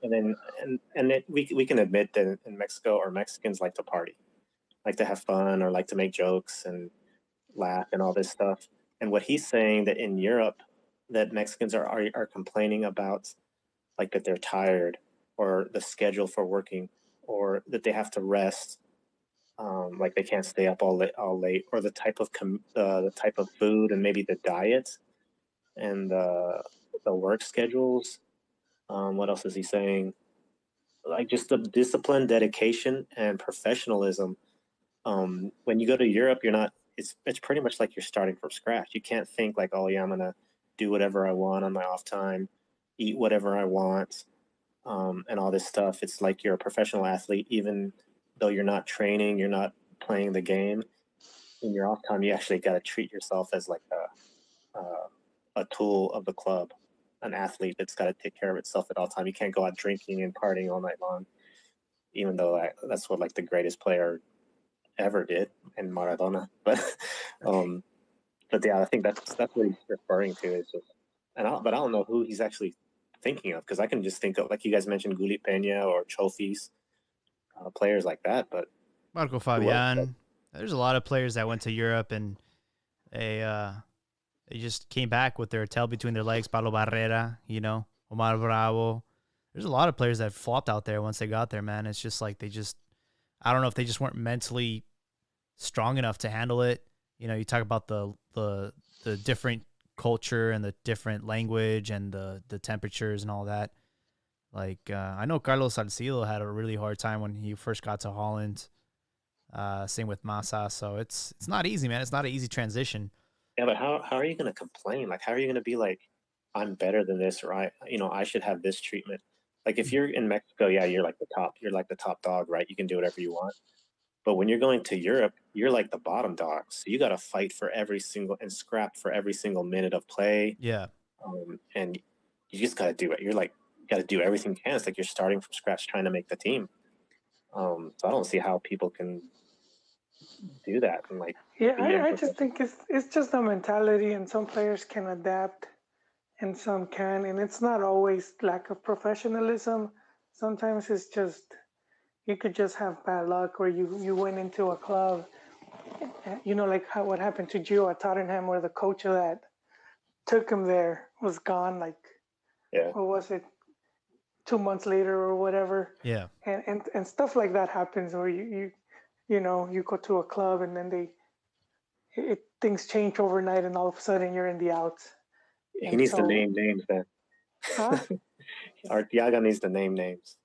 we can admit that in Mexico, or Mexicans like to party, like to have fun, or like to make jokes and laugh and all this stuff. And what he's saying that in Europe, that Mexicans are complaining about, like that they're tired, or the schedule for working, or that they have to rest, like they can't stay up all late, or the type of food, and maybe the diet, and the work schedules. What else is he saying? Like just the discipline, dedication, and professionalism. When you go to Europe, you're not. It's pretty much like you're starting from scratch. You can't think like, oh yeah, I'm gonna do whatever I want on my off time, eat whatever I want, and all this stuff. It's like you're a professional athlete, even though you're not training, you're not playing the game. In your off time, you actually got to treat yourself as like a tool of the club, an athlete that's got to take care of itself at all time. You can't go out drinking and partying all night long, even though that's what like the greatest player ever did in Maradona. But yeah, I think that's what he's referring to. Is just, but I don't know who he's actually thinking of, because I can just think of, like you guys mentioned, Gullit Peña or Chofis, players like that. But Marco Fabian. There's a lot of players that went to Europe and they just came back with their tail between their legs. Pablo Barrera, Omar Bravo. There's a lot of players that flopped out there once they got there, man. It's just like I don't know if they just weren't mentally strong enough to handle it. You talk about the different culture and the different language and the temperatures and all that. Like I know Carlos Salcido had a really hard time when he first got to Holland. Same with Massa. So it's not easy, man. It's not an easy transition. Yeah, but how are you going to complain? Like, how are you going to be like, I'm better than this, or I should have this treatment? Like, if you're in Mexico, yeah, you're like the top dog, right? You can do whatever you want. But when you're going to Europe, you're like the bottom dog. So you got to fight for and scrap for every single minute of play. Yeah. And you just got to do it. You're like, got to do everything you can. It's like you're starting from scratch trying to make the team. So I don't see how people can do that. And like, yeah, I just think it's just a mentality, and some players can adapt and some can, and it's not always lack of professionalism. Sometimes it's just you could just have bad luck, or you went into a club, like what happened to Gio at Tottenham, where the coach that took him there was gone. Like, what was it, 2 months later or whatever? Yeah. And stuff like that happens, where you go to a club and then things change overnight, and all of a sudden you're in the outs. He needs to name names then. Huh? Arteaga needs to name names.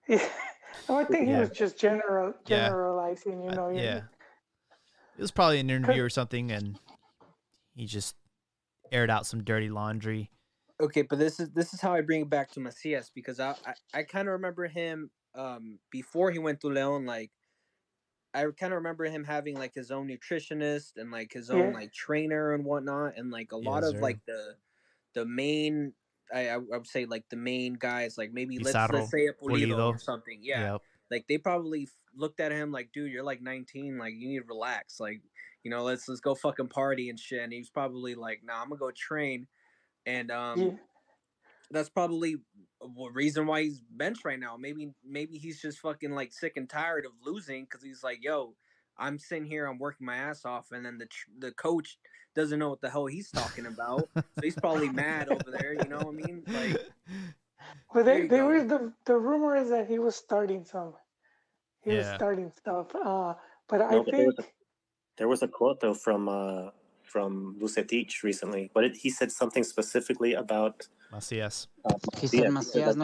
Yeah. No, I think he was just generalizing, Yeah. It was probably an interview or something, and he just aired out some dirty laundry. Okay, but this is how I bring it back to Macias, because I kind of remember him before he went to Leon. Like, I kind of remember him having like his own nutritionist and like his own like trainer and whatnot, and like a lot of like the main. I would say like the main guys, like maybe Pizarro, let's say a Pulido or Pulido. something. Yeah. Yep. Like they probably looked at him like, dude, you're like 19, like you need to relax. Like, let's go fucking party and shit. And he was probably like, nah, I'm gonna go train. And that's probably a reason why he's benched right now. Maybe he's just fucking like sick and tired of losing, because he's like, yo, I'm sitting here, I'm working my ass off, and then the coach doesn't know what the hell he's talking about. So he's probably mad over there. You know what I mean? Like, well, they were the rumor is that he was starting some. He was starting stuff. But I think there was a quote though from Lucetich recently, but he said something specifically about Macías. He said Macías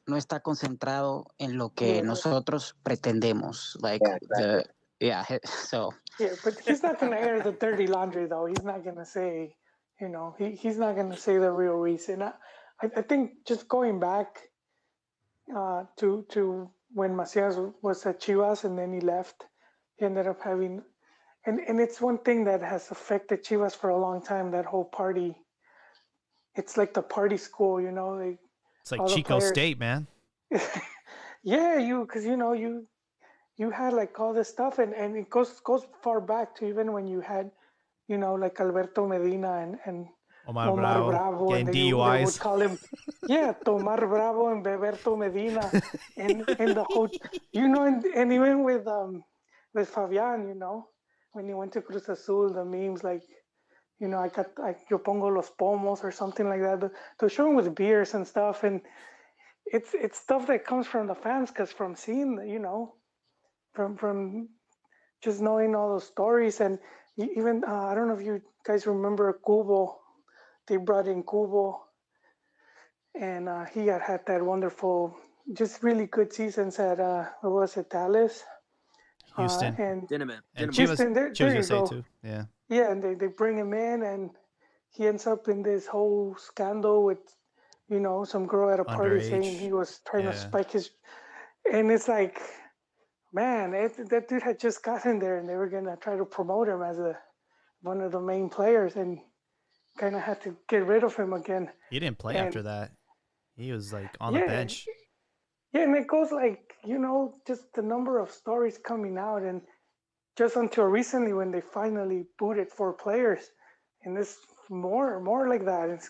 no está concentrado en lo que nosotros pretendemos. Like so. Yeah, but he's not going to air the dirty laundry, though. He's not going to say, he's not going to say the real reason. I think just going back to when Macias was at Chivas and then he left, he ended up having and it's one thing that has affected Chivas for a long time. That whole party, it's like the party school, you know. It's like all the Chico players. State, man. Yeah, because you had like all this stuff, and it goes far back to even when you had, like Alberto Medina and Omar Omar Bravo Bravo, and getting they would DUIs. call him, yeah, Tomar Bravo and Beberto Medina, and the whole, and even with Fabian, when he went to Cruz Azul, the memes like, yo pongo los pomos or something like that. To show him with beers and stuff, and it's stuff that comes from the fans, because from seeing, from just knowing all those stories, and even I don't know if you guys remember Cubo. They brought in Cubo, and he had that wonderful, just really good seasons at what was it, Dallas, Houston. and Dynamite. And Houston. There you USA go. too. Yeah. Yeah, and they bring him in, and he ends up in this whole scandal with, some girl at a party saying Underage. he was trying to Yeah. spike his, and it's like, man, that dude had just gotten there, and they were gonna try to promote him as one of the main players, and kind of had to get rid of him again. He didn't play And- after that. He was like on the Yeah. bench. Yeah, and it goes like, just the number of stories coming out, and just until recently when they finally booted 4 players, and it's more like that. It's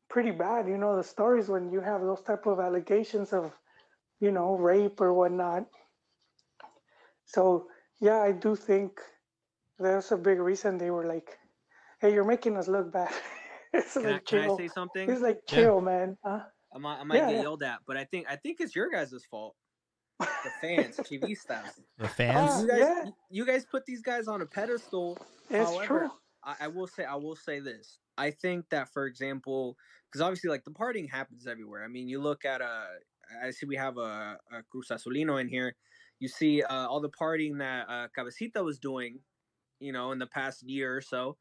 pretty bad, the stories when you have those type of allegations of, rape or whatnot. So yeah, I do think there's a big reason they were like, "Hey, you're making us look bad." It's Can like I chill. say something? It's like chill, man. Huh? I might Yeah, get yeah. yelled at, but I think it's your guys' fault. The fans, Chivistas. The fans. You guys, Yeah. you guys put these guys on a pedestal. It's However, true. I will say this. I think that, for example, because obviously, like, the partying happens everywhere. I mean, you look at I see we have a Cruz Azulino in here. You see all the partying that Cabecita was doing, in the past year or so.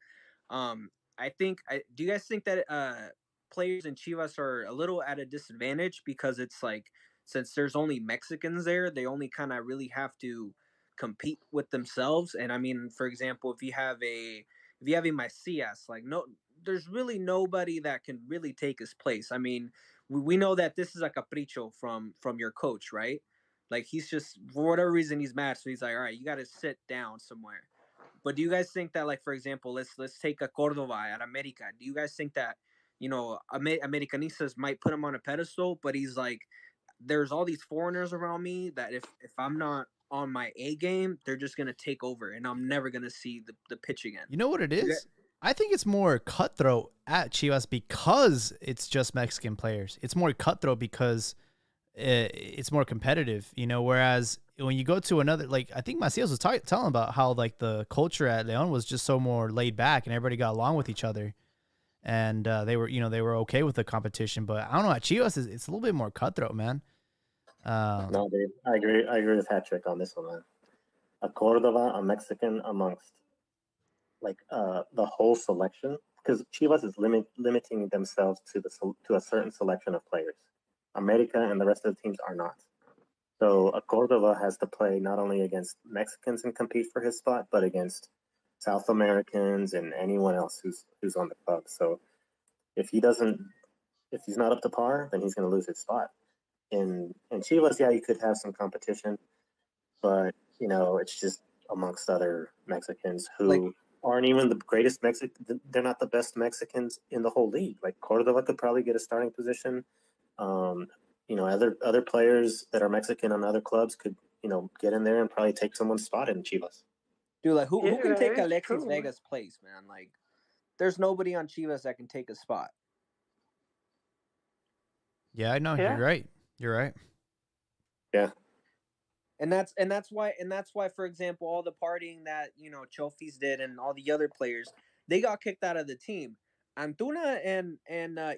I think. Do you guys think that players in Chivas are a little at a disadvantage because it's like, since there's only Mexicans there, they only kind of really have to compete with themselves. And I mean, for example, if you have a Macias, like, no, there's really nobody that can really take his place. I mean, we know that this is a capricho from your coach, right? Like, he's just, for whatever reason, he's mad, so he's like, all right, you got to sit down somewhere. But do you guys think that, like, for example, let's take a Cordova at America. Do you guys think that, Americanistas might put him on a pedestal, but he's like, there's all these foreigners around me that if I'm not on my A game, they're just gonna take over, and I'm never gonna see the pitch again. You know what it is? I think it's more cutthroat at Chivas because it's just Mexican players. It's more cutthroat because it's more competitive, whereas when you go to another, like, I think Macias was telling about how, like, the culture at León was just so more laid back and everybody got along with each other. And they were okay with the competition, but I don't know. At Chivas, it's a little bit more cutthroat, man. No, dude, I agree with Patrick on this one, man. A Cordova, a Mexican amongst like the whole selection, because Chivas is limiting themselves to a certain selection of players. America and the rest of the teams are not. So a Cordova has to play not only against Mexicans and compete for his spot, but against South Americans and anyone else who's on the club. So if he's not up to par, then he's going to lose his spot. In Chivas, yeah, you could have some competition, but it's just amongst other Mexicans who aren't even the greatest Mexican. They're not the best Mexicans in the whole league. Like, Cordova could probably get a starting position. Other players that are Mexican on other clubs could get in there and probably take someone's spot in Chivas. Dude, like, who can take Alexis true, Vega's place, man? Like, there's nobody on Chivas that can take a spot. Yeah, I know. Yeah. You're right. Yeah. And that's why, for example, all the partying that Chofis did and all the other players, they got kicked out of the team. Antuna and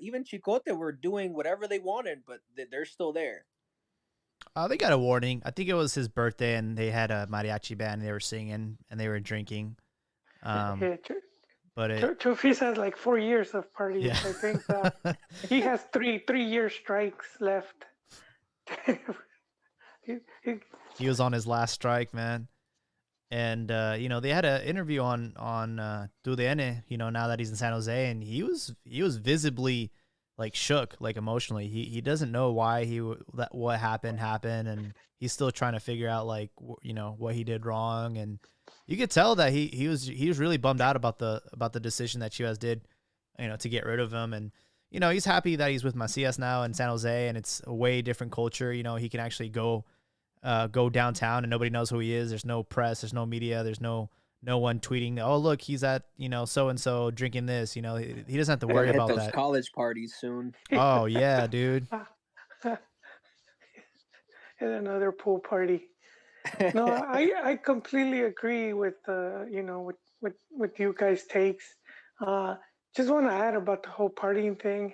even Chicote were doing whatever they wanted, but they're still there. They got a warning. I think it was his birthday, and they had a mariachi band. And they were singing and they were drinking. Yeah, But Chofis has like 4 years of parties. Yeah. I think he has 3-year strikes left. he was on his last strike, man. And they had an interview on TUDN, now that he's in San Jose, and he was visibly like shook, like emotionally. He doesn't know why what happened, and he's still trying to figure out like what he did wrong, and you could tell that he was really bummed out about the decision that Chivas did, to get rid of him. And he's happy that he's with Macias now in San Jose, and it's a way different culture. He can actually go downtown and nobody knows who he is. There's no press, there's no media, there's no one tweeting, oh look, he's at so and so drinking this. He doesn't have to worry about those that. college parties soon. Oh yeah, dude. And another pool party. No, I completely agree with with you guys' takes. Just want to add about the whole partying thing,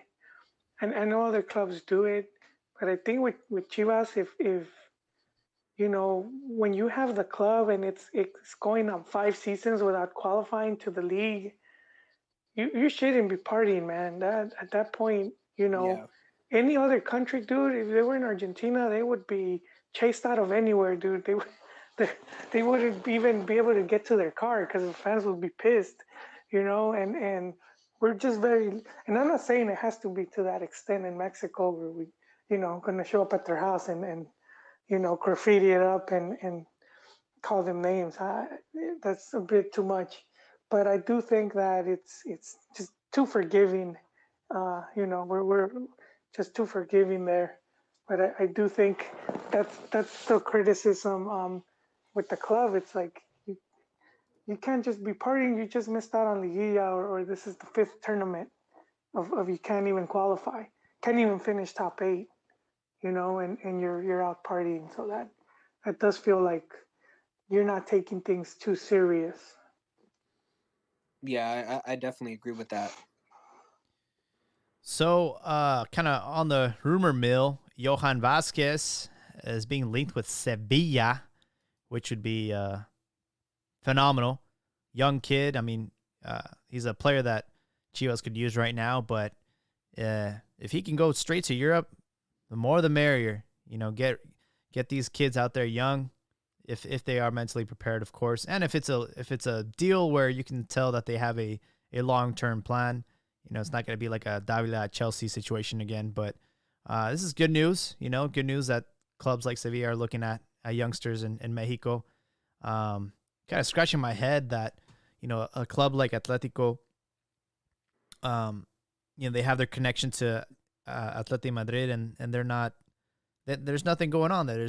and I know other clubs do it, but I think with Chivas, if when you have the club and it's going on 5 seasons without qualifying to the league, you shouldn't be partying, man. That at that point, Yeah. any other country, dude, if they were in Argentina, they would be chased out of anywhere, dude. They wouldn't even be able to get to their car because the fans would be pissed, and we're just very, and I'm not saying it has to be to that extent in Mexico where we, going to show up at their house and graffiti it up and call them names. That's a bit too much, but I do think that it's just too forgiving. We're just too forgiving there. But I do think that's the criticism with the club. It's like you can't just be partying. You just missed out on Liguilla, or this is the 5th tournament of you can't even qualify, can't even finish top 8. And you're out partying. So that does feel like you're not taking things too serious. Yeah, I definitely agree with that. So, kind of on the rumor mill, Johan Vasquez is being linked with Sevilla, which would be phenomenal. Young kid. I mean, he's a player that Chivas could use right now, but if he can go straight to Europe, the more the merrier. Get these kids out there young, if they are mentally prepared, of course, and if it's a deal where you can tell that they have a long-term plan. It's not going to be like a Davila Chelsea situation again, but this is good news. Good news that clubs like Sevilla are looking at youngsters in Mexico. Kind of scratching my head that a club like Atletico, they have their connection to Atleti Madrid, and they're not. There's nothing going on there.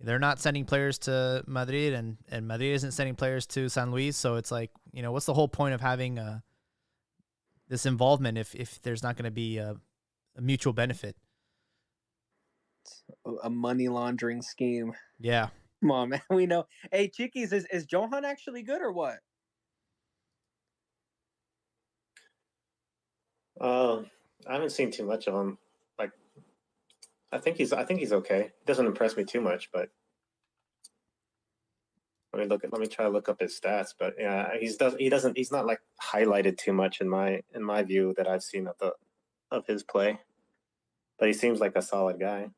They're not sending players to Madrid, and Madrid isn't sending players to San Luis. So it's like, what's the whole point of having this involvement if there's not going to be a mutual benefit? A money laundering scheme. Yeah. Come on, man. We know. Hey, Chiquis, is Johan actually good or what? I haven't seen too much of him. Like, I think he's okay. He doesn't impress me too much, but let me try to look up his stats. But yeah, he's not like highlighted too much in my view that I've seen of his play. But he seems like a solid guy.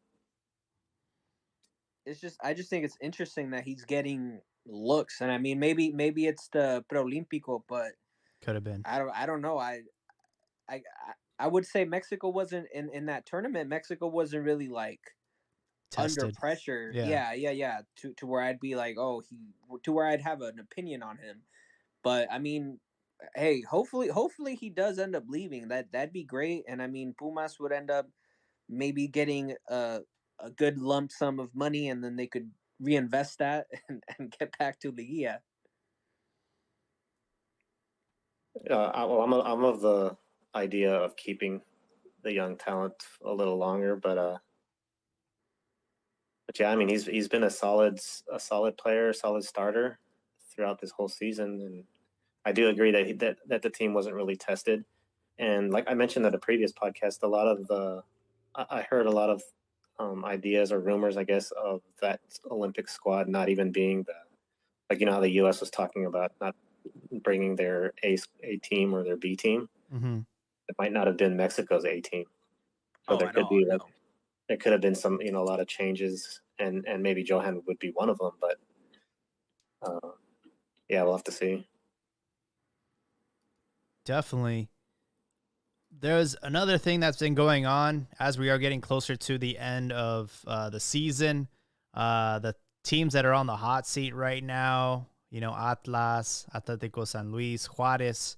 I just think it's interesting that he's getting looks, and I mean maybe it's the Preolímpico, but could have been. I don't know. I would say Mexico wasn't in that tournament. Mexico wasn't really like tested. Under pressure. Yeah. To where I'd be like, to where I'd have an opinion on him. But I mean, hey, hopefully he does end up leaving. That'd be great. And I mean, Pumas would end up maybe getting a good lump sum of money, and then they could reinvest that and get back to Liguilla. I'm of the idea of keeping the young talent a little longer, but yeah, I mean he's been a solid player, solid starter throughout this whole season, and I do agree that the team wasn't really tested. And like I mentioned at a previous podcast, I heard a lot of ideas or rumors, I guess, of that Olympic squad not even being how the U.S. was talking about not bringing their A team or their B team. Mm-hmm. It might not have been Mexico's A team. So there could have been some, a lot of changes, and maybe Johan would be one of them. But Yeah, we'll have to see. Definitely. There's another thing that's been going on as we are getting closer to the end of the season. The teams that are on the hot seat right now, Atlas, Atlético San Luis, Juárez,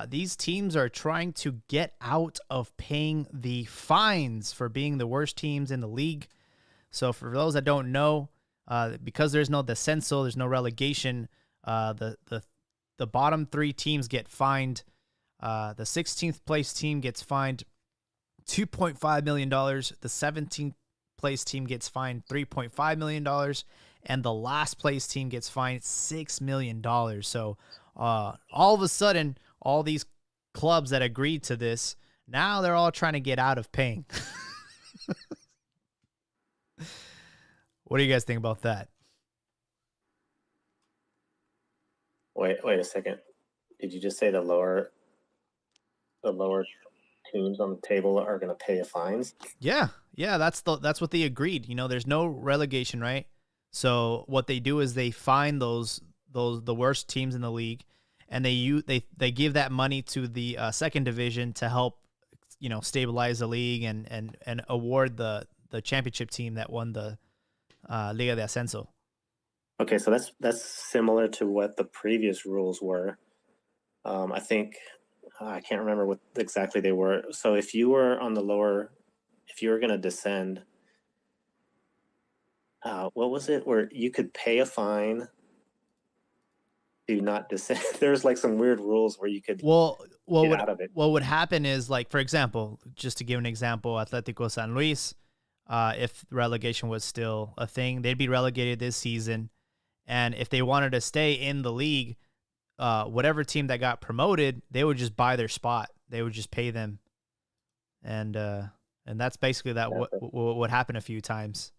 these teams are trying to get out of paying the fines for being the worst teams in the league. So for those that don't know, because there's no descenso, there's no relegation, the bottom 3 teams get fined. The 16th place team gets fined $2.5 million. The 17th place team gets fined $3.5 million. And the last place team gets fined $6 million. So all of a sudden, all these clubs that agreed to this, now they're all trying to get out of paying. What do you guys think about that? Wait a second. Did you just say the lower teams on the table are going to pay the fines? Yeah, that's what they agreed. There's no relegation, right? So what they do is they find the worst teams in the league, and they give that money to the second division to help stabilize the league and award the championship team that won the Liga de Ascenso. Okay, so that's similar to what the previous rules were. I think I can't remember what exactly they were. So if you were on the lower, if you were going to descend, what was it? Where you could pay a fine to not descend. There's like some weird rules where you could get out of it. What would happen is, like, for example, just to give an example, Atlético San Luis, if relegation was still a thing, they'd be relegated this season. And if they wanted to stay in the league, whatever team that got promoted, they would just buy their spot. They would just pay them, and that's basically what would happen a few times.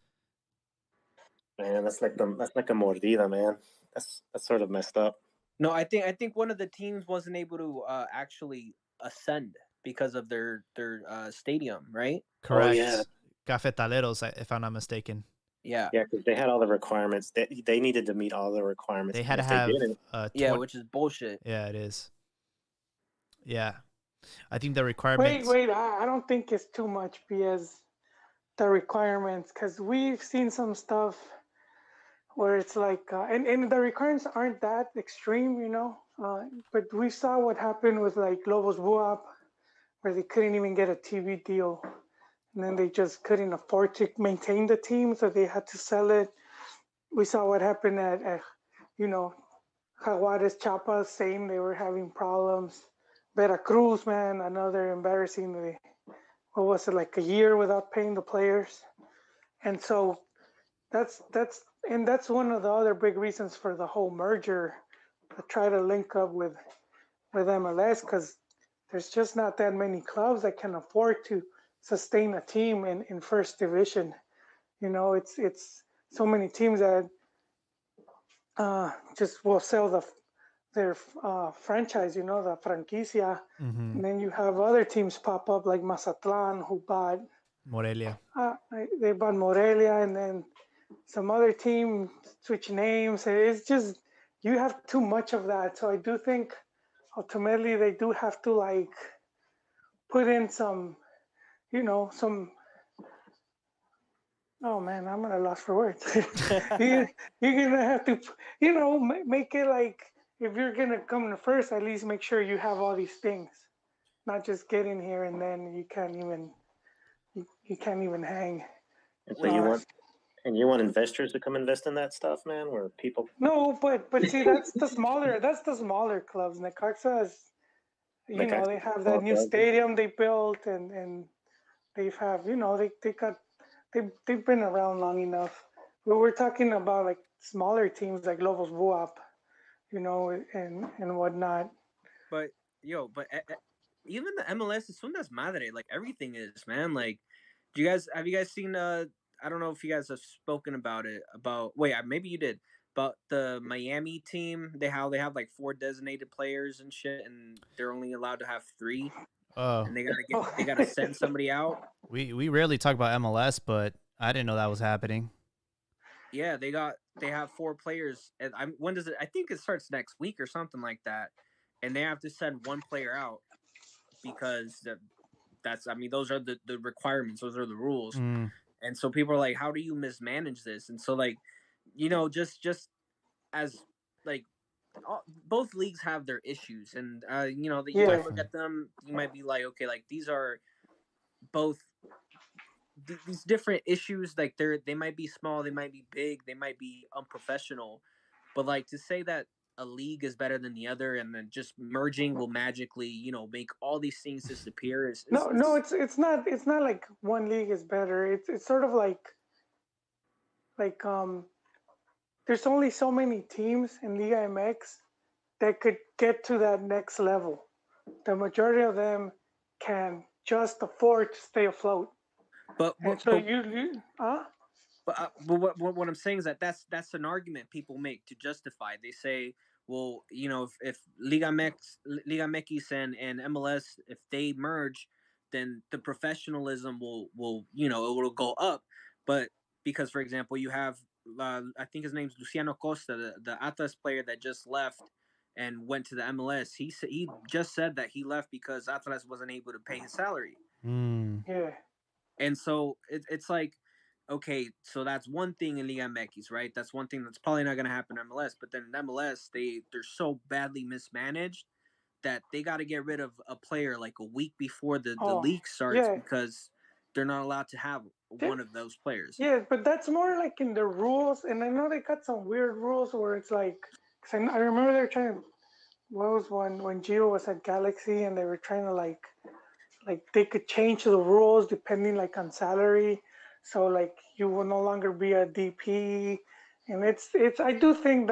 Man, that's like a mordida, man. That's sort of messed up. No, I think one of the teams wasn't able to actually ascend because of their stadium, right? Correct. Oh, yeah. Cafetaleros, if I'm not mistaken. Yeah. Yeah, because they had all the requirements. They needed to meet all the requirements. They had to have which is bullshit. Yeah, it is. Yeah, I think the requirements. Wait! I don't think it's too much because the requirements, because we've seen some stuff where it's like, and the requirements aren't that extreme, but we saw what happened with like Lobos Buap, where they couldn't even get a TV deal. And then they just couldn't afford to maintain the team, so they had to sell it. We saw what happened at Jaguares, Chiapas, same. They were having problems. Veracruz, man, another embarrassing. What was it, like a year without paying the players? And so that's one of the other big reasons for the whole merger, to try to link up with MLS, because there's just not that many clubs that can afford to sustain a team in first division. It's so many teams that just will sell their franchise, the franquicia. Mm-hmm. And then you have other teams pop up like Mazatlan, who bought Morelia. They bought Morelia, and then some other team switch names. It's just, you have too much of that. So I do think ultimately they do have to like put in some, oh man, I'm at a loss for words. You're gonna have to, make it like, if you're gonna come in first, at least make sure you have all these things, not just get in here and then you can't even hang. And so you want investors to come invest in that stuff, man, where people. No, but see, that's the smaller clubs. Necaxa is, they have that new stadium they built, and they've been around long enough. But we're talking about like smaller teams like Lobos Buap, and whatnot. But even the MLS is that's madre. Like everything is, man. Like, have you guys seen? I don't know if you guys have spoken about it. Maybe you did. But the Miami team, they have like 4 designated players and shit, and they're only allowed to have 3. Oh. And they gotta send somebody out. We rarely talk about MLS, but I didn't know that was happening. Yeah, they have 4 players, and when does it? I think it starts next week or something like that, and they have to send 1 player out because that's I mean those are the requirements, those are the rules, and so people are like, how do you mismanage this? And so like, just as like both leagues have their issues, and you might look at them, you might be like, okay, like these are both these different issues, like they might be small, they might be big, they might be unprofessional, but like to say that a league is better than the other and then just merging will magically make all these things disappear is no, it's not like one league is better. It's sort of like there's only so many teams in Liga MX that could get to that next level. The majority of them can just afford to stay afloat. But what I'm saying is that's an argument people make to justify. They say, well, if Liga MX and MLS, if they merge, then the professionalism will it will go up. But because, for example, you have I think his name's Luciano Costa, the Atlas player that just left and went to the MLS. He just said that he left because Atlas wasn't able to pay his salary. Yeah. And so it's like, okay, so that's one thing in Liga MX, right? That's one thing that's probably not going to happen in MLS. But then in MLS, they're so badly mismanaged that they got to get rid of a player like a week before the league starts because they're not allowed to have one of those players. Yeah, but that's more like in the rules. And I know they got some weird rules where it's like, because I remember they were trying to, what was one when Gio was at Galaxy and they were trying to like they could change the rules depending like on salary. So like you will no longer be a DP, and it's I do think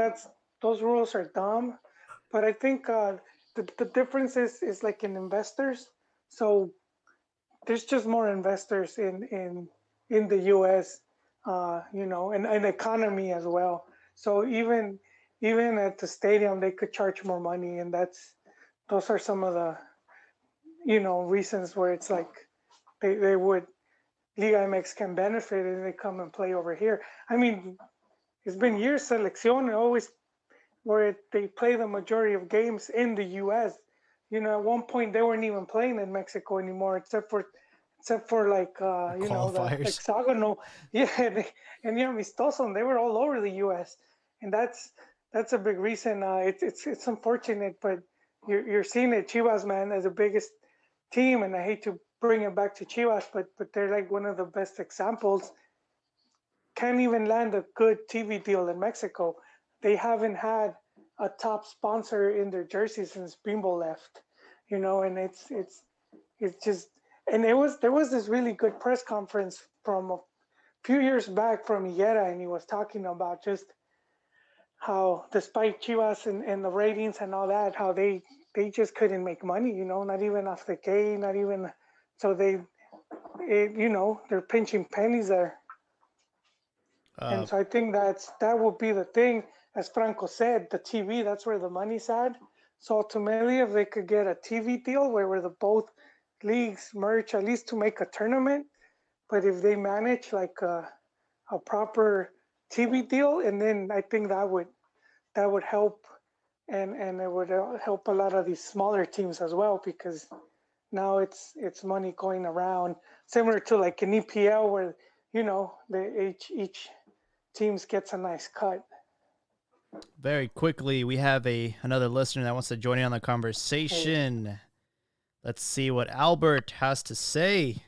those rules are dumb, but I think the difference is like in investors. So there's just more investors in the U.S. And economy as well. So even at the stadium they could charge more money, and those are some of the reasons where it's like they would Liga MX can benefit if they come and play over here. I mean, it's been years Selección always where they play the majority of games in the U.S. At one point they weren't even playing in Mexico anymore, except for like the hexagonal, and amistoso, and they were all over the U.S. And that's a big reason. It's unfortunate, but you're seeing it. Chivas, man, as the biggest team, and I hate to bring it back to Chivas, but they're like one of the best examples. Can't even land a good TV deal in Mexico. They haven't had a top sponsor in their jersey since Bimbo left, and it's just, and there was this really good press conference from a few years back from Higuera, and he was talking about just how despite Chivas and the ratings and all that, how they just couldn't make money, not even off the gate, not even, so they're pinching pennies there. And so I think that would be the thing, as Franco said, the TV, that's where the money's at. So ultimately, if they could get a TV deal where the both leagues merge, at least to make a tournament, but if they manage like a proper TV deal, and then I think that would help, and it would help a lot of these smaller teams as well, because now it's money going around, similar to like an EPL where each teams gets a nice cut. Very quickly, we have another listener that wants to join in on the conversation. Hey. Let's see what Albert has to say.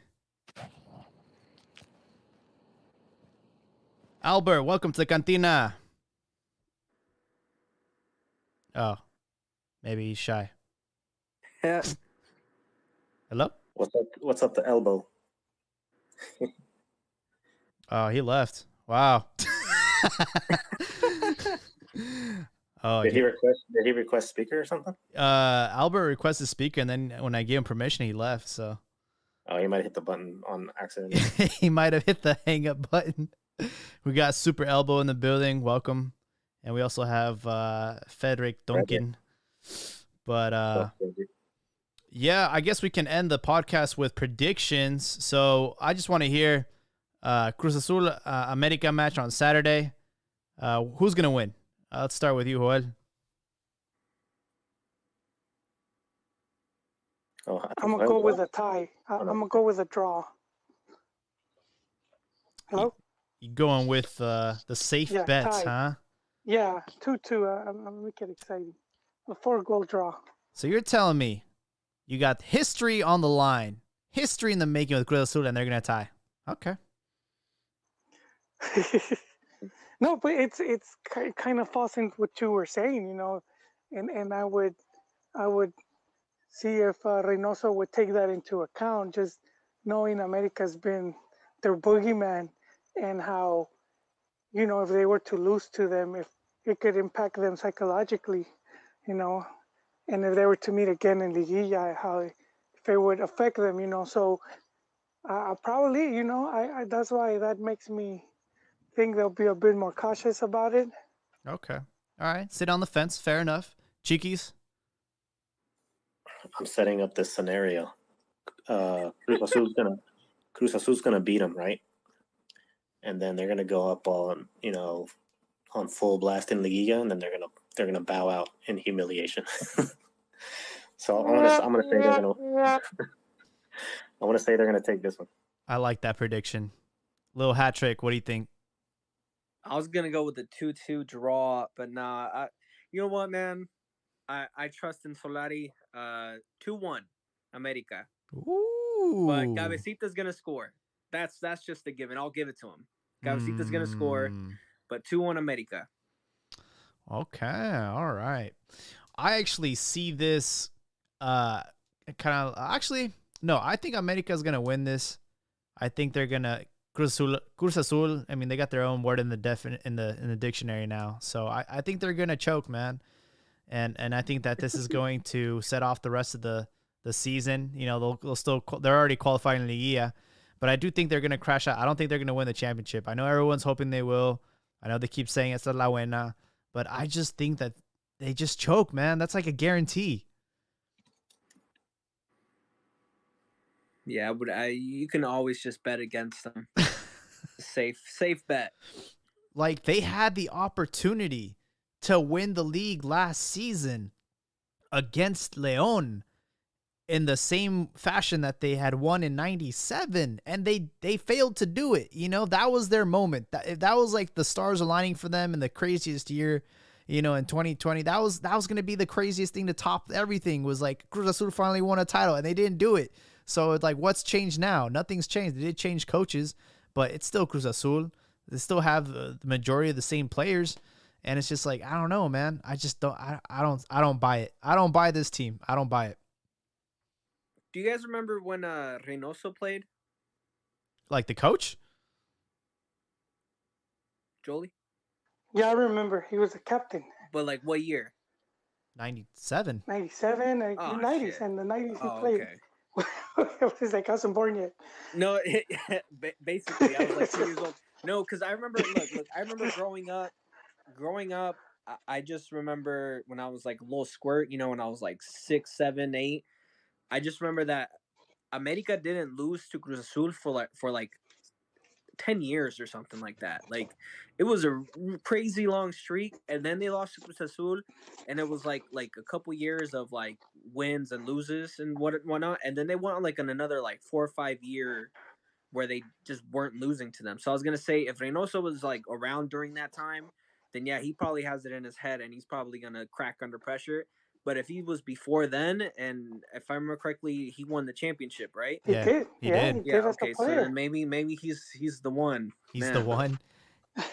Albert, welcome to the Cantina. Oh, maybe he's shy. Yeah. Hello? What's up the elbow? Oh, he left. Wow. Did he request speaker or something? Albert requested speaker, and then when I gave him permission, he left. So. Oh, he might have hit the button on accident. He might have hit the hang up button. We got Super Elbow in the building. Welcome. And we also have Frederick Duncan. But yeah, I guess we can end the podcast with predictions. So I just want to hear Cruz Azul America match on Saturday. Who's gonna win? Let's start with you, Joel. Oh, I'm gonna go with a tie. I'm gonna go with a draw. Hello? You going with the safe bets, tie. huh? Yeah, 2-2. I'm gonna make it exciting. A 4-goal draw. So you're telling me you got history on the line, history in the making with Cruz Azul, and they're gonna tie. Okay. No, but it's kind of falls into what you were saying, and I would see if Reynoso would take that into account, just knowing America's been their boogeyman, and how, if they were to lose to them, if it could impact them psychologically, and if they were to meet again in Liguilla, how if it would affect them, So probably, I that's why that makes me think they'll be a bit more cautious about it. Okay. All right. Sit on the fence. Fair enough. Chiquis? I'm setting up this scenario. Cruz Azul's gonna beat them, right? And then they're gonna go up on on full blast in Liguilla, and then they're gonna bow out in humiliation. So I'm gonna say they're gonna I want to say they're gonna take this one. I like that prediction. Little hat trick. What do you think? I was gonna go with the 2-2 draw, but nah. You know what, man? I trust in Solari. 2-1, America. Ooh. But Cabecita's gonna score. That's just a given. I'll give it to him. Cabecita's gonna score, but 2-1 America. Okay, all right. I actually see this kind of no, I think America's gonna win this. I think they're gonna Cruz Azul. I mean, they got their own word in the dictionary now, so I think they're gonna choke, man. And I think that this is going to set off the rest of the season. They're already qualifying in the Liga, but I do think they're gonna crash out. I don't think they're gonna win the championship. I know everyone's hoping they will. I know they keep saying it's la buena, but I just think that they just choke, man. That's like a guarantee. Yeah, but you can always just bet against them. safe bet. Like, they had the opportunity to win the league last season against León in the same fashion that they had won in 97, and they failed to do it. That was their moment. That was like the stars aligning for them in the craziest year, in 2020. That was going to be the craziest thing to top everything, was like Cruz Azul finally won a title, and they didn't do it. So it's like, what's changed now? Nothing's changed. They did change coaches, but it's still Cruz Azul. They still have the majority of the same players. And it's just like, I don't know, man. I just don't. I don't buy it. I don't buy this team. I don't buy it. Do you guys remember when Reynoso played? Like the coach? Jolie? Yeah, I remember. He was a captain. But like what year? 97. 97, 90s, and the 90s he played. Okay. It was like, I wasn't born yet. No, basically, I was like 2 years old. No, because I remember. Look, I remember growing up. I just remember when I was like a little squirt. When I was like 6, 7, 8. I just remember that America didn't lose to Cruz Azul for like 10 years or something like that. Like, it was a crazy long streak, and then they lost to Cruz Azul, and it was like a couple years of like wins and loses and whatnot, and then they went on like another like 4 or 5 year where they just weren't losing to them. So I was gonna say, if Reynoso was like around during that time, then yeah, he probably has it in his head, and he's probably gonna crack under pressure. But if he was before then, and if I remember correctly, he won the championship, right? He did. He did. Yeah, Okay, so then maybe he's the one. He's the one.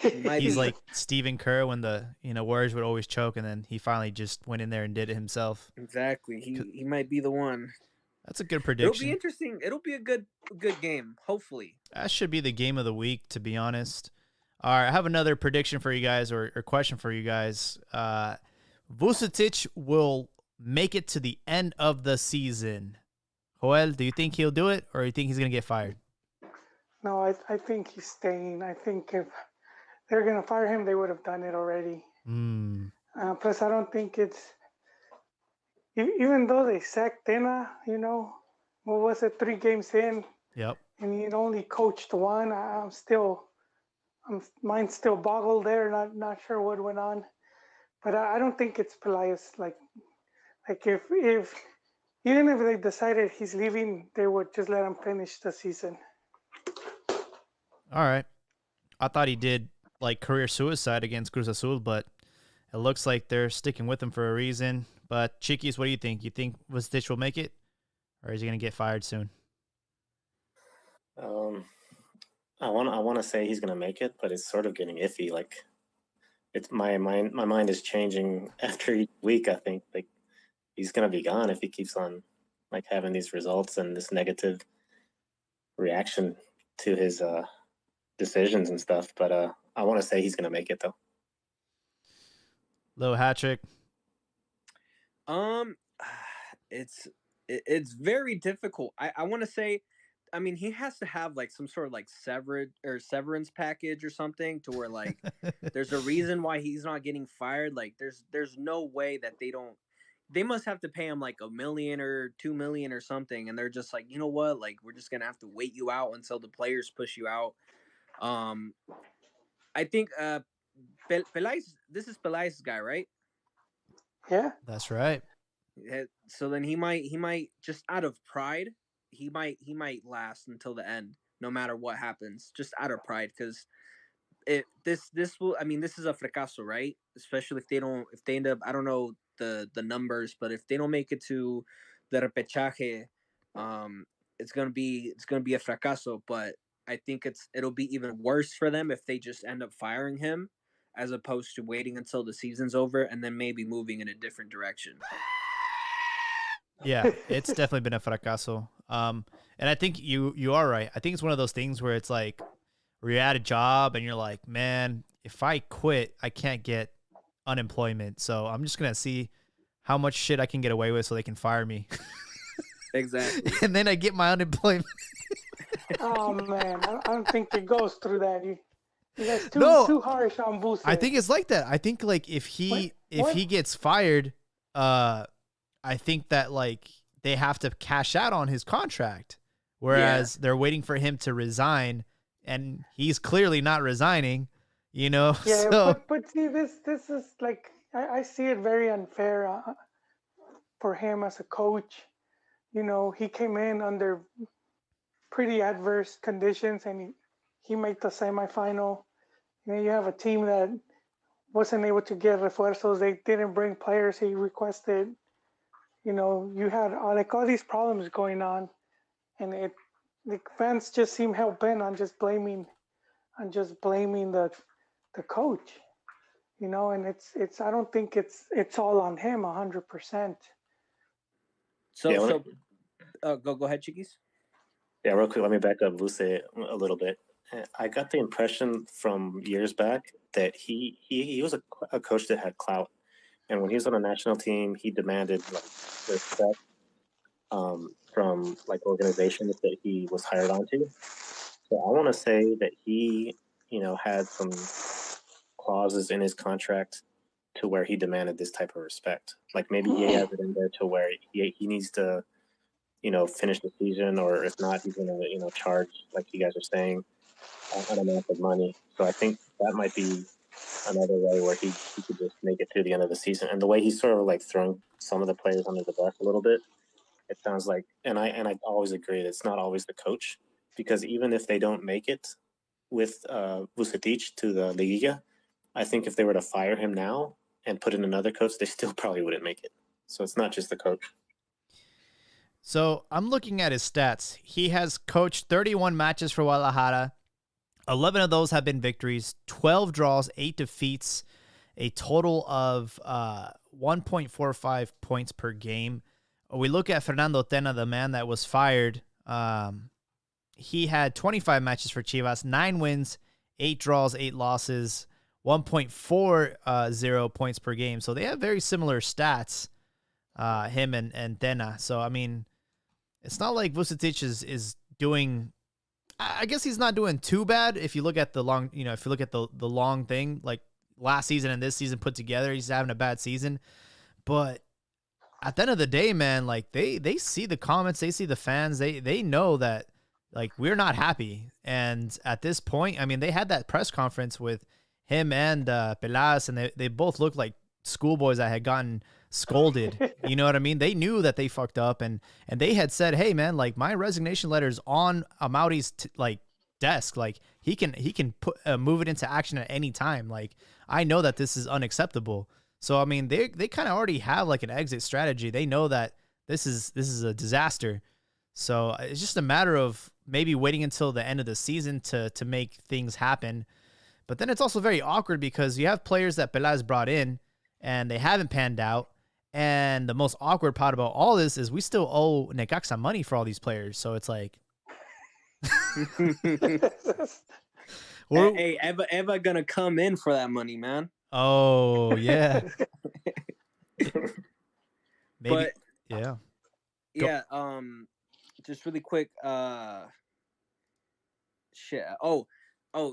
He's like Stephen Kerr when the Warriors would always choke, and then he finally just went in there and did it himself. Exactly. He might be the one. That's a good prediction. It'll be interesting. It'll be a good game, hopefully. That should be the game of the week, to be honest. All right, I have another prediction for you guys, or question for you guys. Vucetic will make it to the end of the season. Joel, do you think he'll do it, or do you think he's going to get fired? No, I think he's staying. I think if they're going to fire him, they would have done it already. Plus, I don't think it's... Even though they sacked Tena, what was it, 3 games in? Yep. And he only coached 1. I'm still Mine's still boggled there. Not sure what went on, but I don't think it's Pelaez. Like if even if they decided he's leaving, they would just let him finish the season. All right. I thought he did like career suicide against Cruz Azul, but it looks like they're sticking with him for a reason. But Chiquis, what do you think? You think Vucetich will make it, or is he going to get fired soon? I want to say he's going to make it, but it's sort of getting iffy. Like, it's my mind is changing after each week. I think like he's going to be gone if he keeps on like having these results and this negative reaction to his decisions and stuff. But I want to say he's going to make it though. Low hat trick. It's very difficult. I want to say, I mean, he has to have like some sort of like severance package or something to where like there's a reason why he's not getting fired. Like there's no way that they must have to pay him like $1 million or $2 million or something, and they're just like, you know what, like we're just gonna have to wait you out until the players push you out. I think Pelaez, this is Pelaez's guy, right? Yeah, That's right. So then he might just out of pride, he might last until the end, no matter what happens, just out of pride, because this will, I mean, this is a fracaso, right? Especially if they end up, I don't know the numbers, but if they don't make it to the repechaje, it's gonna be a fracaso. But I think it'll be even worse for them if they just end up firing him, as opposed to waiting until the season's over and then maybe moving in a different direction. Yeah, it's definitely been a fracaso. And I think you are right. I think it's one of those things where it's like where you're at a job and you're like, man, if I quit, I can't get unemployment. So I'm just gonna see how much shit I can get away with so they can fire me. Exactly. And then I get my unemployment. Oh man, I don't think it goes through that. You guys too harsh on Vuce. I think it's like that. I think like if he gets fired, I think that like they have to cash out on his contract, whereas they're waiting for him to resign, and he's clearly not resigning. You know. Yeah, so, but see, this is like I see it very unfair for him as a coach. You know, he came in under pretty adverse conditions, and he made the semifinal. You know, you have a team that wasn't able to get refuerzos. They didn't bring players he requested. You know, you had like all these problems going on, and the fans just seem hell bent on just blaming the coach. You know, and it's I don't think it's all on him 100%. So go ahead, Chiquis. Yeah, real quick, let me back up Luce a little bit. I got the impression from years back that he was a coach that had clout, and when he was on a national team, he demanded like respect from like organizations that he was hired onto. So I want to say that he, had some clauses in his contract to where he demanded this type of respect. Like maybe he has it in there to where he needs to, finish the season, or if not, he's going to, charge, like you guys are saying, an amount of money. So I think that might be another way where he could just make it through the end of the season. And the way he's sort of like throwing some of the players under the bus a little bit, it sounds like, and I always agree that it's not always the coach, because even if they don't make it with Vucetich to the Liga, I think if they were to fire him now and put in another coach, they still probably wouldn't make it. So it's not just the coach. So I'm looking at his stats. He has coached 31 matches for Guadalajara. 11 of those have been victories, 12 draws, 8 defeats, a total of 1.45 points per game. We look at Fernando Tena, the man that was fired. He had 25 matches for Chivas, 9 wins, 8 draws, 8 losses, 1.40 points per game. So they have very similar stats, him and Tena. So, I mean, it's not like Vucetich is doing... I guess he's not doing too bad if you look at the long, if you look at the long thing, like last season and this season put together, he's having a bad season. But at the end of the day, man, like they see the comments, they see the fans, they know that like, we're not happy. And at this point, I mean, they had that press conference with him and Pelas, and they both looked like schoolboys that had gotten scolded. You know what I mean? They knew that they fucked up, and they had said, hey man, like, my resignation letter's on Amaury's like desk. Like, he can put move it into action at any time. Like, I know that this is unacceptable. So I mean, they kind of already have like an exit strategy. They know that this is a disaster. So it's just a matter of maybe waiting until the end of the season to make things happen. But then it's also very awkward because you have players that Pelas brought in and they haven't panned out. And the most awkward part about all this is we still owe Necaxa money for all these players. So it's like, hey, Eva gonna come in for that money, man. Oh yeah. Maybe, but yeah. Yeah, just really quick, shit. Oh,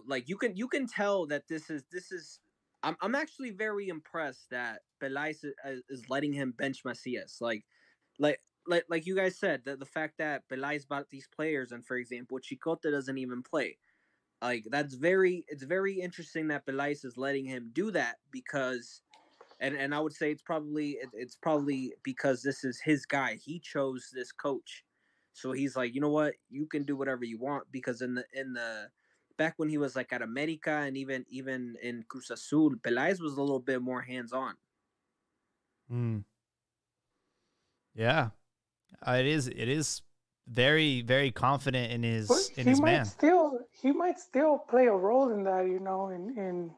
like you can tell that this is. I'm actually very impressed that Peláez is letting him bench Macias. Like you guys said, the fact that Peláez bought these players, and for example, Chicote doesn't even play. Like, it's very interesting that Peláez is letting him do that, because. And I would say it's probably because this is his guy. He chose this coach, so he's like, you know what, you can do whatever you want. Because in the back when he was like at America and even in Cruz Azul, Peláez was a little bit more hands on. Yeah, it is very, very confident in his man. He might still play a role in that, you know, in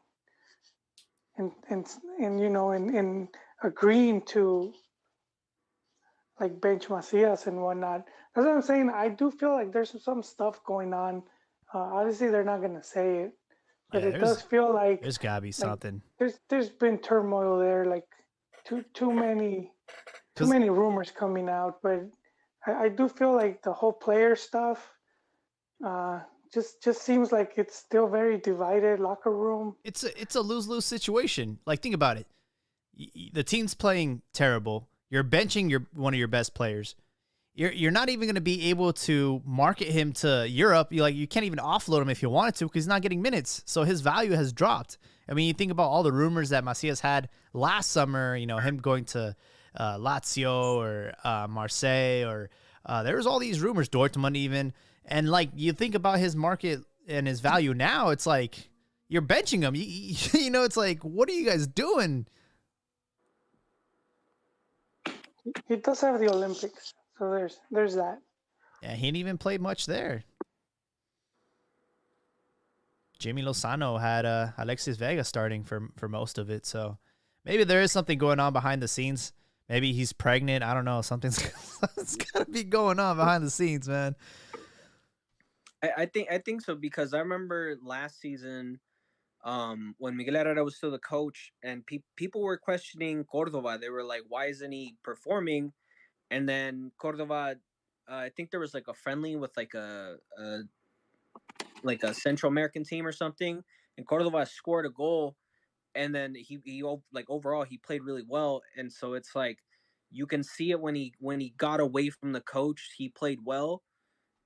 you know, in agreeing to like bench Macias and whatnot. That's what I'm saying. I do feel like there's some stuff going on. Obviously, they're not gonna say it, but it does feel like there's gotta be something. There's been turmoil there, like too many rumors coming out. But I do feel like the whole player stuff just seems like it's still very divided locker room. It's a lose-lose situation. Like, think about it. The team's playing terrible. You're benching one of your best players. You're not even going to be able to market him to Europe. You can't even offload him if you wanted to, because he's not getting minutes. So his value has dropped. I mean, you think about all the rumors that Macias had last summer, you know, him going to Lazio or Marseille, or there was all these rumors, Dortmund even. And like, you think about his market and his value now, it's like you're benching him. You know, it's like, what are you guys doing? He does have the Olympics, so there's that. Yeah, he didn't even play much there. Jimmy Lozano had Alexis Vega starting for most of it, so maybe there is something going on behind the scenes. Maybe he's pregnant. I don't know. Something's got to be going on behind the scenes, man. I think so, because I remember last season, when Miguel Herrera was still the coach, and people were questioning Cordova. They were like, "Why isn't he performing?" And then Cordova, I think there was like a friendly with like a Central American team or something, and Cordova scored a goal, and then he like overall he played really well, and so it's like you can see it when he got away from the coach, he played well.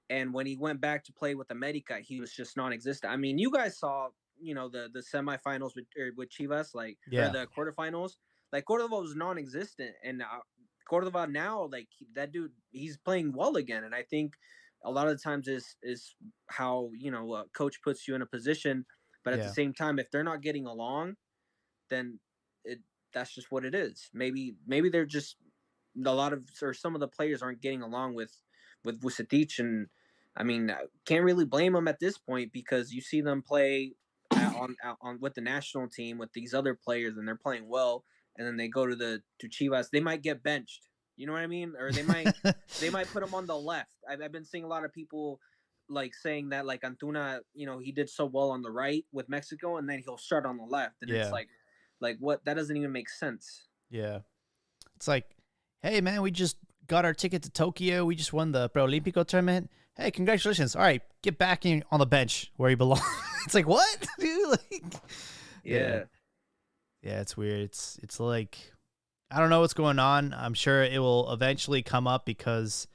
And when he went back to play with America, he was just non-existent. I mean, you guys saw, you know, the semifinals with Chivas, or the quarterfinals. Like, Cordova was non-existent, and Cordova now, like, that dude, he's playing well again. And I think a lot of the times is how, you know, a coach puts you in a position, but at the same time, if they're not getting along, then that's just what it is. Maybe they're just some of the players aren't getting along with Vucetich, and I mean, can't really blame them at this point, because you see them play on with the national team with these other players, and they're playing well, and then they go to Chivas, they might get benched. You know what I mean? Or they might put them on the left. I've been seeing a lot of people like saying that, like, Antuna, you know, he did so well on the right with Mexico, and then he'll start on the left, and it's like what? That doesn't even make sense. Yeah, it's like, hey man, we just got our ticket to Tokyo. We just won the Preolímpico tournament. Hey, congratulations. All right, get back in on the bench where you belong. It's like, what? Dude, like, yeah, it's weird. It's like, I don't know what's going on. I'm sure it will eventually come up, because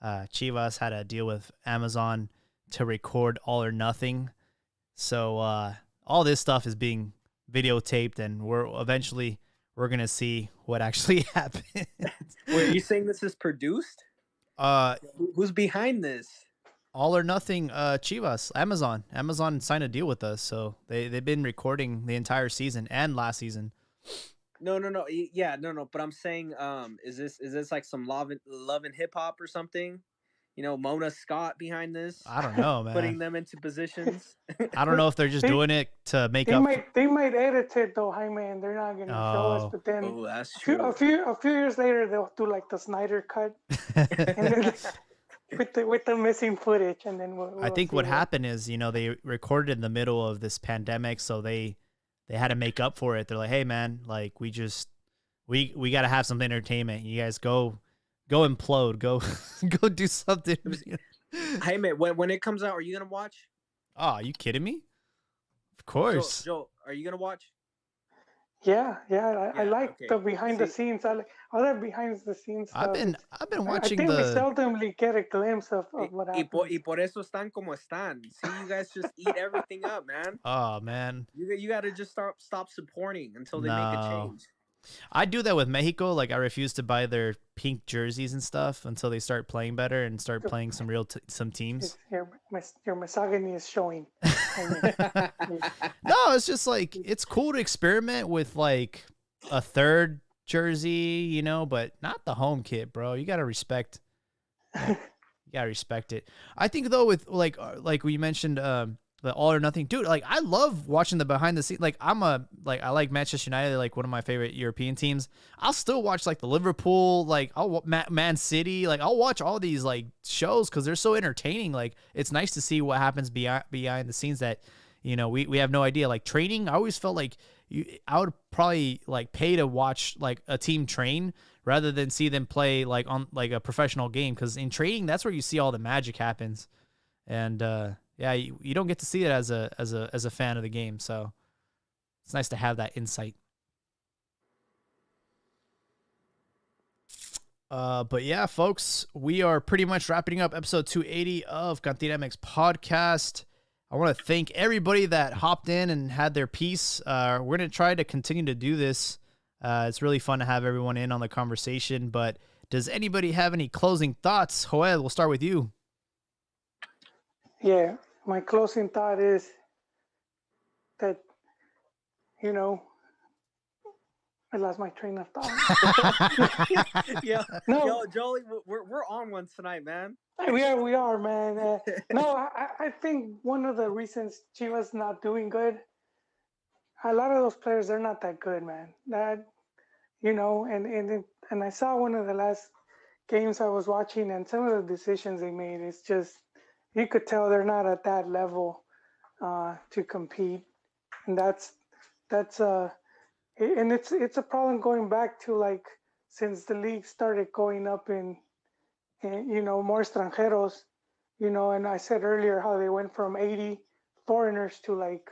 Chivas had a deal with Amazon to record All or Nothing. So all this stuff is being videotaped, and we're gonna see what actually happened. Wait, are you saying this is produced? Who's behind this? All or Nothing, Chivas, Amazon signed a deal with us, so they've been recording the entire season and last season. No. Yeah, no. But I'm saying, is this like some love and hip hop or something? You know, Mona Scott behind this. I don't know, man. Putting them into positions. I don't know if they're just doing it to make they up. They might edit it though, Jaime, and they're not gonna show us. But then that's true. a few years later, they'll do like the Snyder cut, and then with the missing footage, and then we'll I think what happened is, you know, they recorded in the middle of this pandemic, so they had to make up for it. They're like, hey man, like we got to have some entertainment. You guys go implode, go do something. Hey man, when it comes out, are you gonna watch? Oh, are you kidding me? Of course. Joe, are you gonna watch? Yeah. I like the behind the scenes. I like all that behind the scenes stuff. I've been watching. I think we seldomly get a glimpse of what happens. Y por eso están como están. See, you guys just eat everything up, man. Oh man, you got to just stop supporting until they make a change. I do that with Mexico. Like I refuse to buy their pink jerseys and stuff until they start playing better and start playing some some teams. Your misogyny is showing. No, it's just like it's cool to experiment with like a third jersey, you know, but not the home kit, bro. You gotta respect. You gotta respect it. I think though, with like we mentioned, the All or Nothing, dude. Like I love watching the behind the scenes. Like I like Manchester United, like one of my favorite European teams. I'll still watch like the Liverpool, like Man City. Like I'll watch all these like shows because they're so entertaining. Like it's nice to see what happens behind the scenes that, you know, we have no idea. Like training, I always felt like I would probably like pay to watch like a team train rather than see them play like on like a professional game, because in training that's where you see all the magic happens. And yeah, you don't get to see it as a fan of the game, so it's nice to have that insight. But yeah, folks, we are pretty much wrapping up episode 280 of CantinaMX podcast. I want to thank everybody that hopped in and had their piece. We're going to try to continue to do this. It's really fun to have everyone in on the conversation, but does anybody have any closing thoughts? Joel, we'll start with you. Yeah, my closing thought is that, you know, I lost my train of thought. Yeah, no, Jolie, we're on one tonight, man. We are, man. No, I think one of the reasons Chivas not doing good, a lot of those players, they're not that good, man. That, you know, and I saw one of the last games I was watching, and some of the decisions they made, it's just, you could tell they're not at that level to compete, and that's and it's a problem going back to like since the league started going up in you know, more extranjeros, you know, and I said earlier how they went from 80 foreigners to like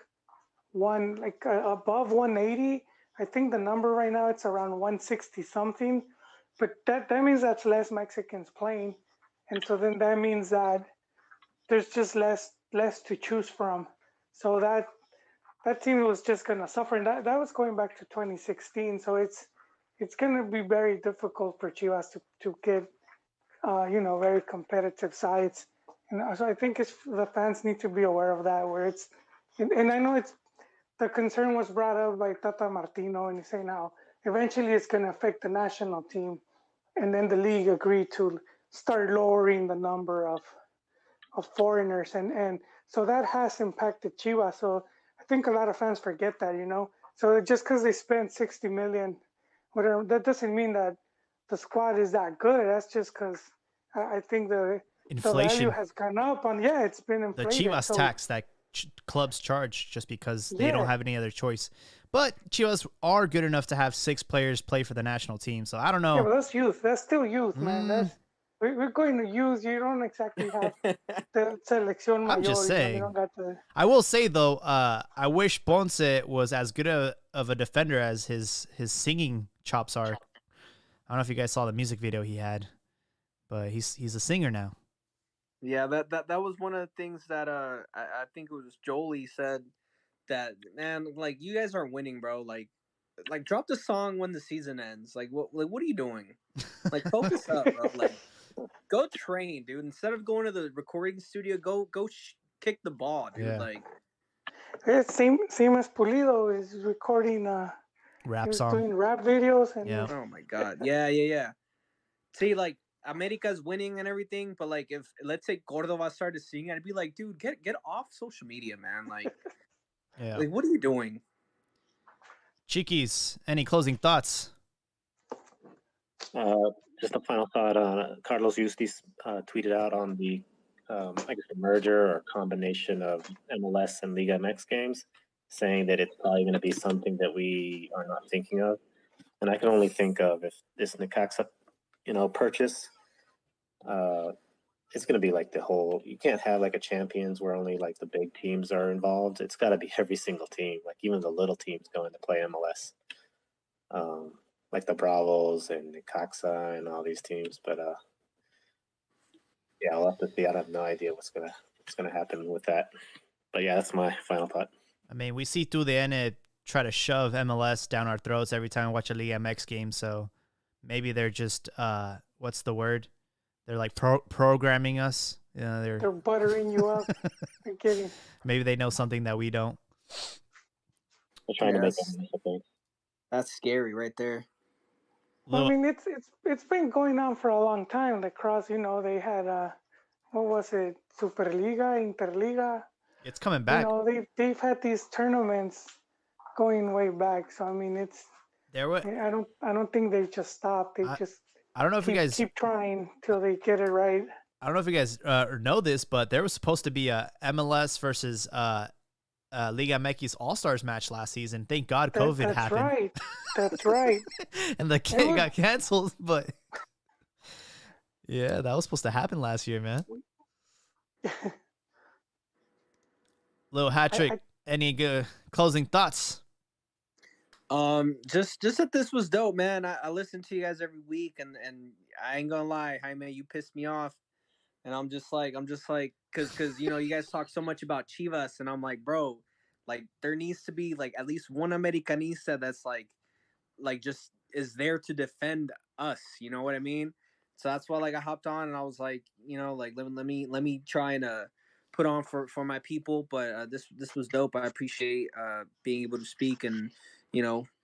above 180. I think the number right now it's around 160 something, but that means that's less Mexicans playing, and so then that means that there's just less to choose from. So that team was just gonna suffer, and that was going back to 2016. So it's gonna be very difficult for Chivas to get you know, very competitive sides. And so I think the fans need to be aware of that. Where it's, and I know it's the concern was brought up by Tata Martino, and he's saying how eventually it's gonna affect the national team, and then the league agreed to start lowering the number of foreigners, and so that has impacted Chivas. So I think a lot of fans forget that, you know. So just because they spent 60 million, whatever, that doesn't mean that the squad is that good. That's just because I think the value has gone up on. Yeah, it's been inflated. The Chivas tax that clubs charge just because they don't have any other choice. But Chivas are good enough to have 6 players play for the national team. So I don't know. Yeah, but that's youth. That's still youth, man. We're going to use. You don't exactly have the selección mayor. I'm just saying. You don't got the... I will say though, I wish Ponce was as good of a defender as his singing chops are. I don't know if you guys saw the music video he had, but he's a singer now. Yeah, that was one of the things that I think it was Jolie said that, man, like, you guys aren't winning, bro. Like drop the song when the season ends. Like what are you doing? Like, focus up, bro. Like, go train, dude. Instead of going to the recording studio, go kick the ball, dude. Yeah. Like, Yeah, same as Pulido is recording. He Rap was song. doing rap videos and Yeah. oh my god, yeah. See, like, America's winning and everything, but like, if let's say Cordova started singing, I'd be like, dude, get off social media, man. Yeah. Like, what are you doing? Chiquis, any closing thoughts? Just a final thought. Carlos Justis tweeted out on the, I guess, the merger or combination of MLS and Liga MX games, saying that it's probably going to be something that we are not thinking of. And I can only think of if this Necaxa, purchase, it's going to be like the whole. You can't have like a Champions where only like the big teams are involved. It's got to be every single team, like even the little teams going to play MLS. Like the Bravos and Necaxa and all these teams, but yeah, I'll have to see. I have no idea what's gonna happen with that. But yeah, that's my final thought. I mean, we see through the end try to shove MLS down our throats every time we watch a Liga MX game. So maybe they're just what's the word? They're like programming us. they're buttering you up. They're kidding. Maybe they know something that we don't. They're trying to make Yes. it, I think. That's scary right there. Well, I mean, it's been going on for a long time. Lacrosse, they had what was it, Superliga, Interliga. It's coming back. They've had these tournaments going way back. So I mean, I don't think they just stopped. They just I don't know if you guys keep trying till they get it right. I don't know if you guys know this, but there was supposed to be a MLS versus Liga MX All-Stars match last season. Thank God COVID happened. That's right. And the game got canceled, but yeah, that was supposed to happen last year, man. Little hat trick. Any good closing thoughts? Just that this was dope, man. I listen to you guys every week, and I ain't gonna lie, Jaime, you pissed me off, and I'm just like, cause you guys talk so much about Chivas, and I'm like, bro, like, there needs to be like at least one Americanista that's like just is there to defend us. You know what I mean? So that's why, like, I hopped on and I was like, like, let me try and put on for my people. But this was dope. I appreciate being able to speak and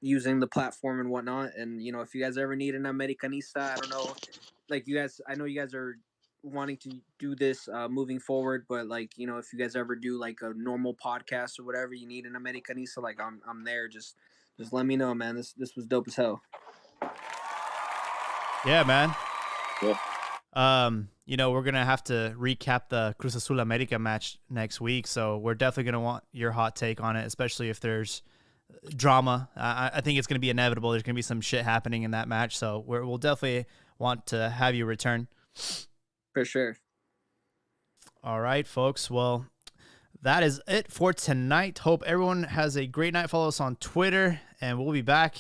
using the platform and whatnot. And if you guys ever need an Americanista, I don't know, like, I know you guys are wanting to do this moving forward, but like, if you guys ever do like a normal podcast or whatever, you need an Americanista, like, I'm there. Just let me know, man. This was dope as hell. Yeah, man. Yeah. We're gonna have to recap the Cruz Azul America match next week, so we're definitely gonna want your hot take on it, especially if there's drama. I think it's gonna be inevitable. There's gonna be some shit happening in that match, so we'll definitely want to have you return. For sure. All right, folks. Well, that is it for tonight. Hope everyone has a great night. Follow us on Twitter, and we'll be back